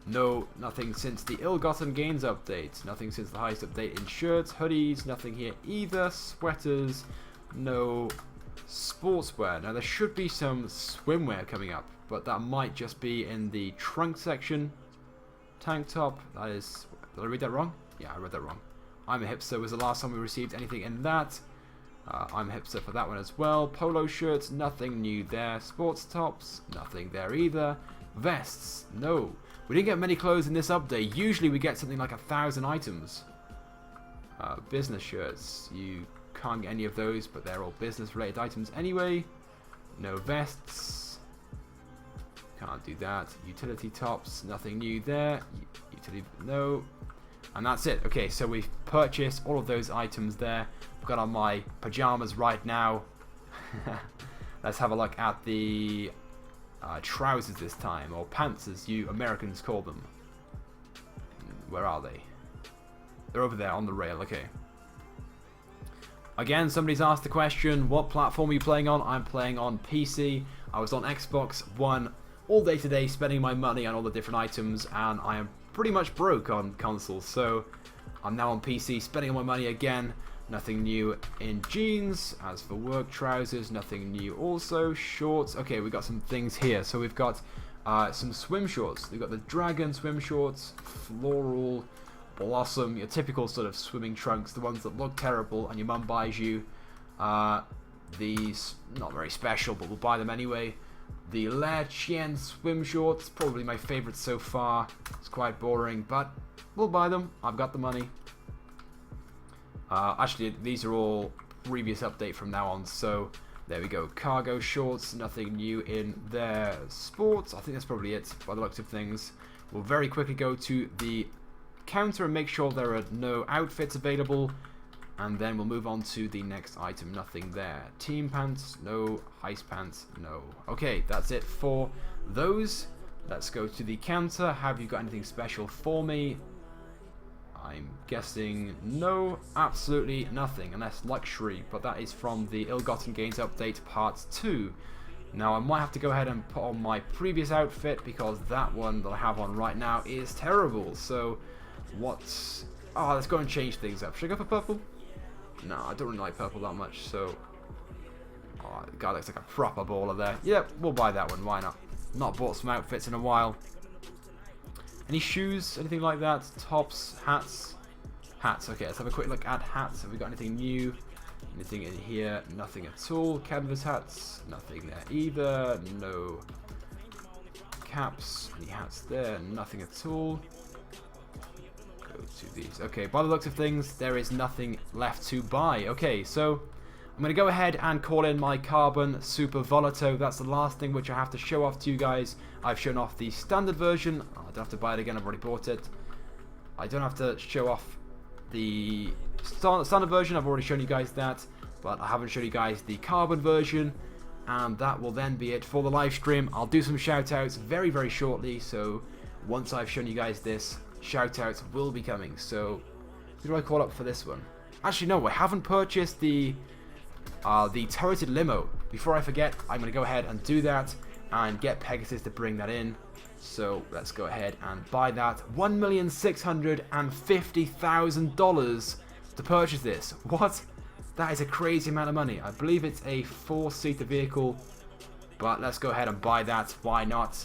No, nothing since the Ill-Gotten Gains update. Nothing since the heist update in shirts, hoodies. Nothing here either. Sweaters. No. Sportswear. Now, there should be some swimwear coming up, but that might just be in the trunk section. Tank top, that is... Did I read that wrong? Yeah, I read that wrong. I'm a hipster was the last time we received anything in that. I'm a hipster for that one as well. Polo shirts, nothing new there. Sports tops, nothing there either. Vests, no. We didn't get many clothes in this update. Usually we get something like 1,000 items. Business shirts, you can't get any of those, but they're all business related items anyway. No vests. Can't do that. Utility tops, nothing new there. Utility, no. And that's it. Okay, so we've purchased all of those items there. I've got on my pajamas right now. Let's have a look at the trousers this time, or pants as you Americans call them. Where are they? They're over there on the rail, okay. Again, somebody's asked the question, what platform are you playing on? I'm playing on PC. I was on Xbox One all day today, spending my money on all the different items, and I am pretty much broke on consoles, so I'm now on PC, spending all my money again. Nothing new in jeans. As for work trousers, nothing new also. Shorts, okay, we got some things here. So we've got some swim shorts. We've got the dragon swim shorts, floral, blossom, your typical sort of swimming trunks, the ones that look terrible and your mum buys you. These, not very special, but we'll buy them anyway. The Le Chien swim shorts, probably my favourite so far. It's quite boring, but we'll buy them. I've got the money. Actually, these are all previous update from now on, so there we go. Cargo shorts, nothing new in there. Sports, I think that's probably it by the looks of things. We'll very quickly go to the counter and make sure there are no outfits available, and then we'll move on to the next item. Nothing there. Team pants, no. Heist pants, no. Okay, that's it for those. Let's go to the counter. Have you got anything special for me? I'm guessing no, absolutely nothing, unless luxury, but that is from the Ill-Gotten Gains update part 2. Now I might have to go ahead and put on my previous outfit because that one that I have on right now is terrible. So what's... oh, let's go and change things up. Should I go for purple? No, I don't really like purple that much, so... oh, the guy looks like a proper baller there. Yep, we'll buy that one, why not? Not bought some outfits in a while. Any shoes, anything like that? Tops, hats? Hats, okay, let's have a quick look at hats. Have we got anything new? Anything in here? Nothing at all. Canvas hats? Nothing there either. No. Caps? Any hats there? Nothing at all. Go to these. Okay, by the looks of things, there is nothing left to buy. Okay, so I'm going to go ahead and call in my Carbon Super Volato. That's the last thing which I have to show off to you guys. I've shown off the standard version. I don't have to buy it again, I've already bought it. I don't have to show off the standard version, I've already shown you guys that. But I haven't shown you guys the Carbon version. And that will then be it for the live stream. I'll do some shout outs very, very shortly. So once I've shown you guys this, shout outs will be coming. So who do I call up for this one? Actually, no, I haven't purchased the turreted limo. Before I forget, I'm going to go ahead and do that and get Pegasus to bring that in. So let's go ahead and buy that. $1,650,000 to purchase this. What? That is a crazy amount of money. I believe it's a 4-seater vehicle, but let's go ahead and buy that. Why not?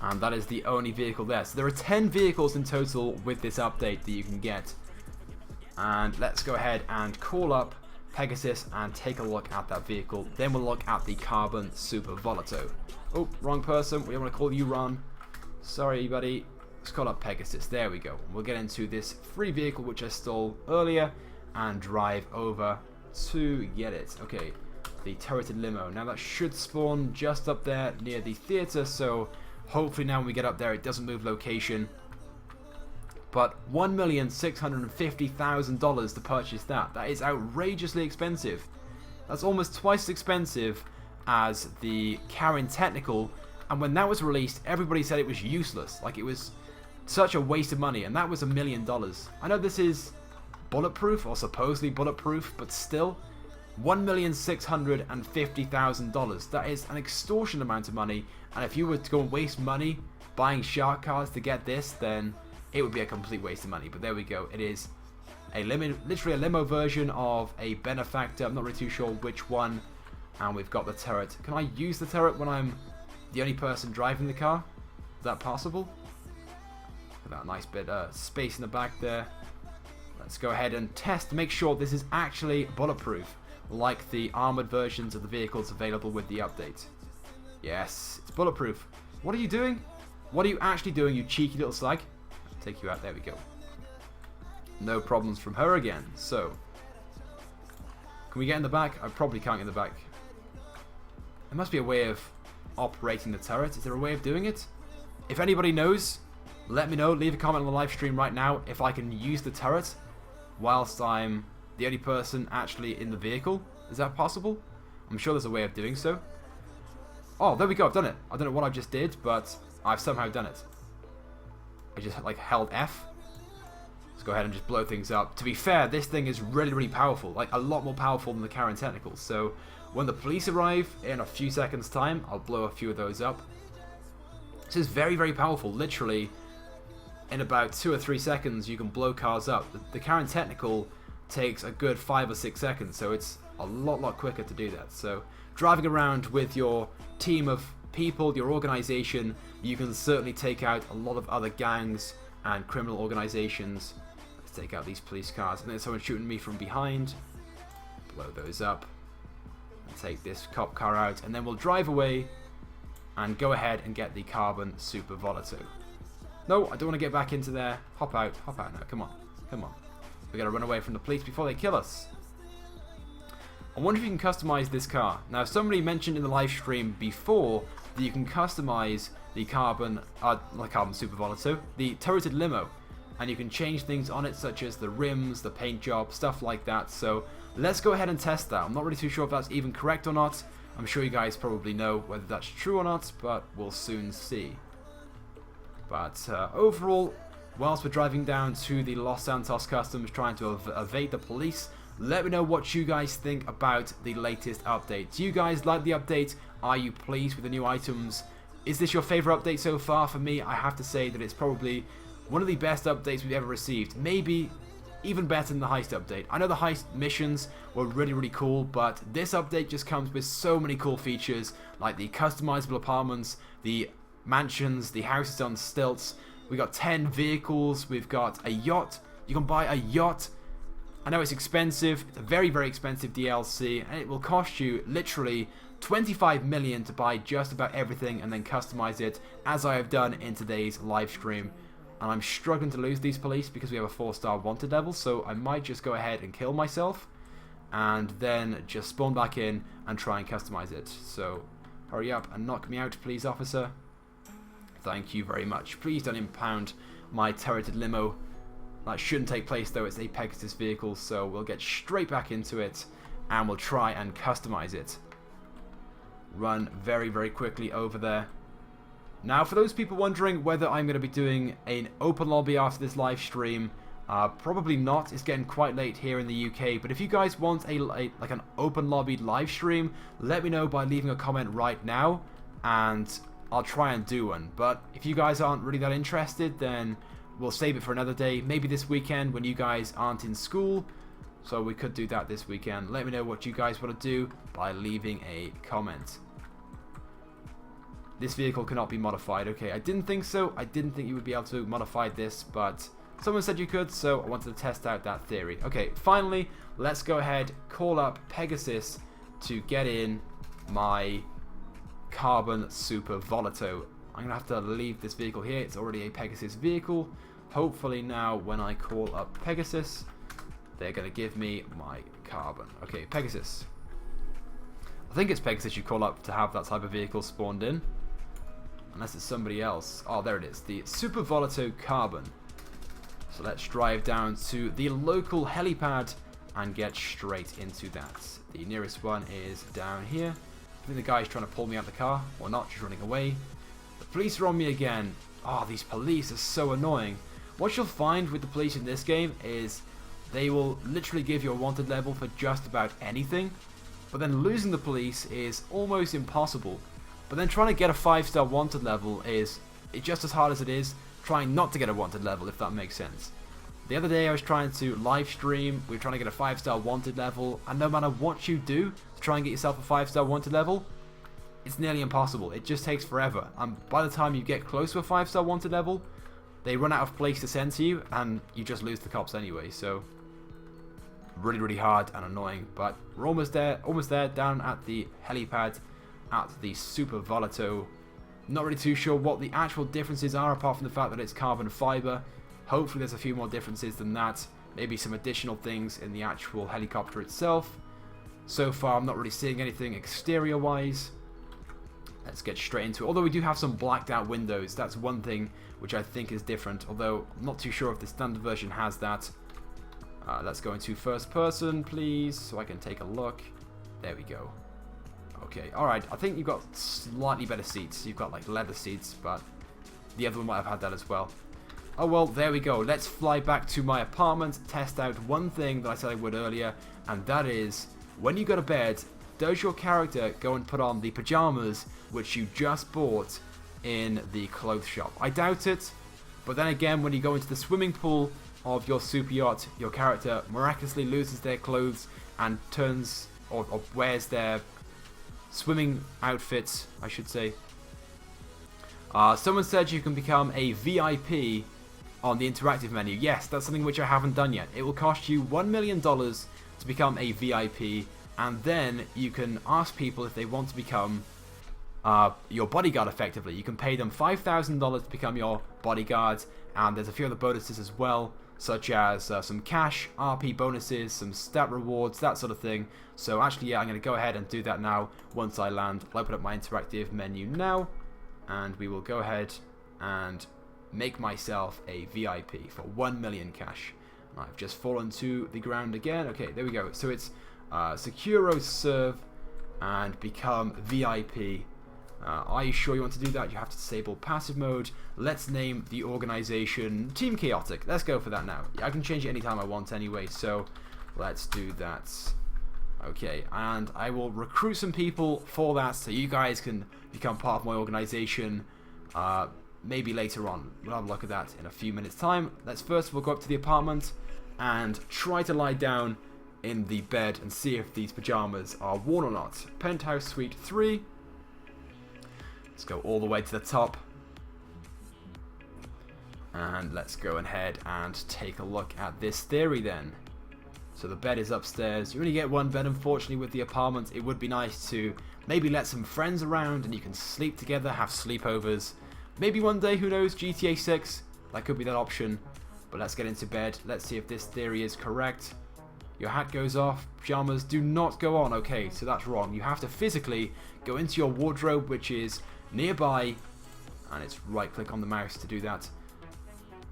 And that is the only vehicle there. So there are 10 vehicles in total with this update that you can get. And let's go ahead and call up Pegasus and take a look at that vehicle. Then we'll look at the Carbon Super Volato. Oh, wrong person. We don't want to call you Ron. Sorry, buddy. Let's call up Pegasus. There we go. We'll get into this free vehicle which I stole earlier and drive over to get it. Okay, the turreted limo. Now that should spawn just up there near the theater, so hopefully now when we get up there it doesn't move location. But $1,650,000 to purchase that. That is outrageously expensive. That's almost twice as expensive as the Karen Technical. And when that was released, everybody said it was useless. Like, it was such a waste of money. And that was $1 million. I know this is bulletproof, or supposedly bulletproof, but still, $1,650,000. That is an extortion amount of money. And if you were to go and waste money buying shark cards to get this, then it would be a complete waste of money. But there we go. It is a literally a limo version of a Benefactor. I'm not really too sure which one. And we've got the turret. Can I use the turret when I'm the only person driving the car? Is that possible? Look at that nice bit of space in the back there. Let's go ahead and test to make sure this is actually bulletproof, like the armored versions of the vehicles available with the update. Yes, it's bulletproof. What are you doing? What are you actually doing, you cheeky little slag? I'll take you out. There we go. No problems from her again. So, can we get in the back? I probably can't get in the back. There must be a way of operating the turret. Is there a way of doing it? If anybody knows, let me know. Leave a comment on the live stream right now if I can use the turret whilst I'm the only person actually in the vehicle. Is that possible? I'm sure there's a way of doing so. Oh, there we go. I've done it. I don't know what I just did, but I've somehow done it. I just like held F. Let's go ahead and just blow things up. To be fair, this thing is really, really powerful. Like, a lot more powerful than the Karen Technicals. So when the police arrive in a few seconds time, I'll blow a few of those up. This is very, very powerful. Literally, in about 2 or 3 seconds, you can blow cars up. The Karen Technical takes a good 5 or 6 seconds, so it's a lot quicker to do that. So driving around with your team of people, your organization, you can certainly take out a lot of other gangs and criminal organizations. Let's take out these police cars. And there's someone shooting me from behind. Blow those up. And take this cop car out. And then we'll drive away and go ahead and get the Carbon Super Volato. No, I don't want to get back into there. Hop out now. Come on. Come on. We gotta run away from the police before they kill us. I wonder if you can customize this car. Now, somebody mentioned in the live stream before that you can customize the Carbon Super Volato, the turreted limo, and you can change things on it such as the rims, the paint job, stuff like that. So let's go ahead and test that. I'm not really too sure if that's even correct or not. I'm sure you guys probably know whether that's true or not, but we'll soon see. But overall, whilst we're driving down to the Los Santos Customs trying to evade the police, let me know what you guys think about the latest update. Do you guys like the update? Are you pleased with the new items? Is this your favourite update so far? For me, I have to say that it's probably one of the best updates we've ever received. Maybe even better than the heist update. I know the heist missions were really cool, but this update just comes with so many cool features, like the customizable apartments, the mansions, the houses on stilts. We got 10 vehicles, we've got a yacht. You can buy a yacht. I know it's expensive, it's a very expensive DLC, and it will cost you literally 25 million to buy just about everything and then customize it, as I have done in today's live stream. And I'm struggling to lose these police because we have a 4-star wanted level, so I might just go ahead and kill myself and then just spawn back in and try and customize it. So hurry up and knock me out, please, officer. Thank you very much. Please don't impound my turreted limo. That shouldn't take place though, it's a Pegasus vehicle, so we'll get straight back into it and we'll try and customize it. Run very quickly over there. Now, for those people wondering whether I'm going to be doing an open lobby after this live stream, probably not. It's getting quite late here in the UK, but if you guys want like an open lobby live stream, let me know by leaving a comment right now, and I'll try and do one. But if you guys aren't really that interested, then we'll save it for another day, maybe this weekend when you guys aren't in school. So we could do that this weekend. Let me know what you guys want to do by leaving a comment. This vehicle cannot be modified. Okay, I didn't think so. I didn't think you would be able to modify this, but someone said you could, so I wanted to test out that theory. Okay, finally, let's go ahead, call up Pegasus to get in my Carbon Super Volato. I'm going to have to leave this vehicle here. It's already a Pegasus vehicle. Hopefully now when I call up Pegasus, they're going to give me my Carbon. Okay, Pegasus. I think it's Pegasus you call up to have that type of vehicle spawned in. Unless it's somebody else. Oh, there it is. The Super Volato Carbon. So let's drive down to the local helipad and get straight into that. The nearest one is down here. I think the guy's trying to pull me out of the car. Or not, just running away. The police are on me again. Oh, these police are so annoying. What you'll find with the police in this game is they will literally give you a wanted level for just about anything. But then losing the police is almost impossible. But then trying to get a 5-star wanted level is just as hard as it is trying not to get a wanted level, if that makes sense. The other day I was trying to live stream, we were trying to get a 5-star wanted level, and no matter what you do to try and get yourself a 5-star wanted level, it's nearly impossible. It just takes forever. And by the time you get close to a 5-star wanted level, they run out of place to send to you, and you just lose the cops anyway, so really hard and annoying. But we're almost there, down at the helipad at the Super Volato. Not really too sure what the actual differences are apart from the fact that it's carbon fiber. Hopefully there's a few more differences than that. Maybe some additional things in the actual helicopter itself. So far I'm not really seeing anything exterior wise. Let's get straight into it. Although we do have some blacked out windows. That's one thing which I think is different. Although I'm not too sure if the standard version has that. Let's go into first person please so I can take a look. There we go. Okay, alright, I think you've got slightly better seats. You've got like leather seats, but the other one might have had that as well. Oh well, there we go. Let's fly back to my apartment, test out one thing that I said I would earlier, and that is, when you go to bed, does your character go and put on the pajamas which you just bought in the clothes shop? I doubt it, but then again, when you go into the swimming pool of your super yacht, your character miraculously loses their clothes and turns, or wears their swimming outfits, I should say. Someone said you can become a VIP on the interactive menu. Yes, that's something which I haven't done yet. It will cost you $1 million to become a VIP, and then you can ask people if they want to become your bodyguard effectively. You can pay them $5,000 to become your bodyguard, and there's a few other bonuses as well, such as some cash, RP bonuses, some stat rewards, that sort of thing. So actually, yeah, I'm going to go ahead and do that now once I land. I'll open up my interactive menu now, and we will go ahead and make myself a VIP for 1 million cash. I've just fallen to the ground again. Okay, there we go. So it's Securo Serve, and become VIP. Are you sure you want to do that? You have to disable passive mode. Let's name the organization Team Chaotic. Let's go for that now. I can change it anytime I want anyway, so let's do that. Okay, and I will recruit some people for that so you guys can become part of my organization maybe later on. We'll have a look at that in a few minutes time. Let's first of all go up to the apartment and try to lie down in the bed and see if these pajamas are worn or not. Penthouse Suite 3. Let's go all the way to the top. And let's go ahead and take a look at this theory then. So the bed is upstairs. You only get one bed, unfortunately, with the apartment. It would be nice to maybe let some friends around and you can sleep together, have sleepovers. Maybe one day, who knows, GTA 6. That could be that option. But let's get into bed. Let's see if this theory is correct. Your hat goes off. Pajamas do not go on. Okay, so that's wrong. You have to physically go into your wardrobe, which is nearby. And it's right click on the mouse to do that.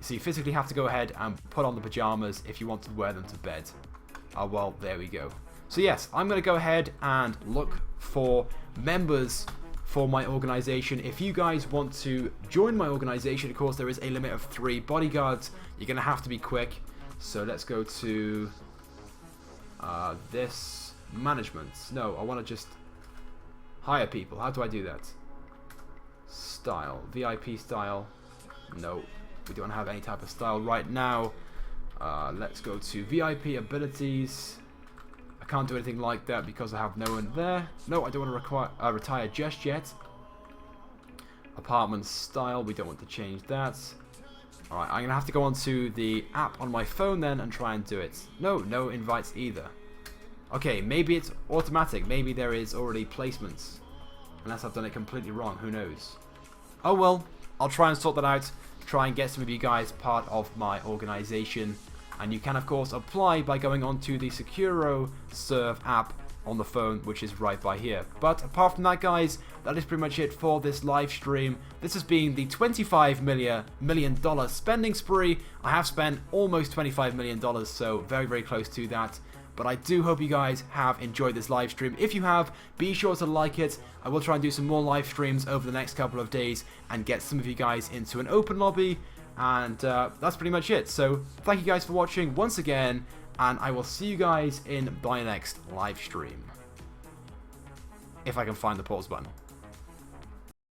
So you physically have to go ahead and put on the pajamas if you want to wear them to bed. Oh, well, there we go. So yes, I'm going to go ahead and look for members for my organization. If you guys want to join my organization, of course, there is a limit of 3 bodyguards. You're going to have to be quick. So let's go to this management. No, I want to just hire people. How do I do that? Style. VIP style. No, we don't have any type of style right now. Let's go to VIP abilities. I can't do anything like that because I have no one there. No, I don't want to retire just yet. Apartment style, we don't want to change that. Alright, I'm going to have to go onto the app on my phone then and try and do it. No, no invites either. Okay, maybe it's automatic. Maybe there is already placements. Unless I've done it completely wrong, who knows. Oh well, I'll try and sort that out. Try and get some of you guys part of my organization. And you can of course apply by going onto the Securo Serve app on the phone, which is right by here. But apart from that, guys, that is pretty much it for this live stream. This has been the $25 million spending spree. I have spent almost $25 million, so very, very close to that. But I do hope you guys have enjoyed this live stream. If you have, be sure to like it. I will try and do some more live streams over the next couple of days and get some of you guys into an open lobby. And that's pretty much it. So thank you guys for watching once again, and I will see you guys in my next live stream. If I can find the pause button.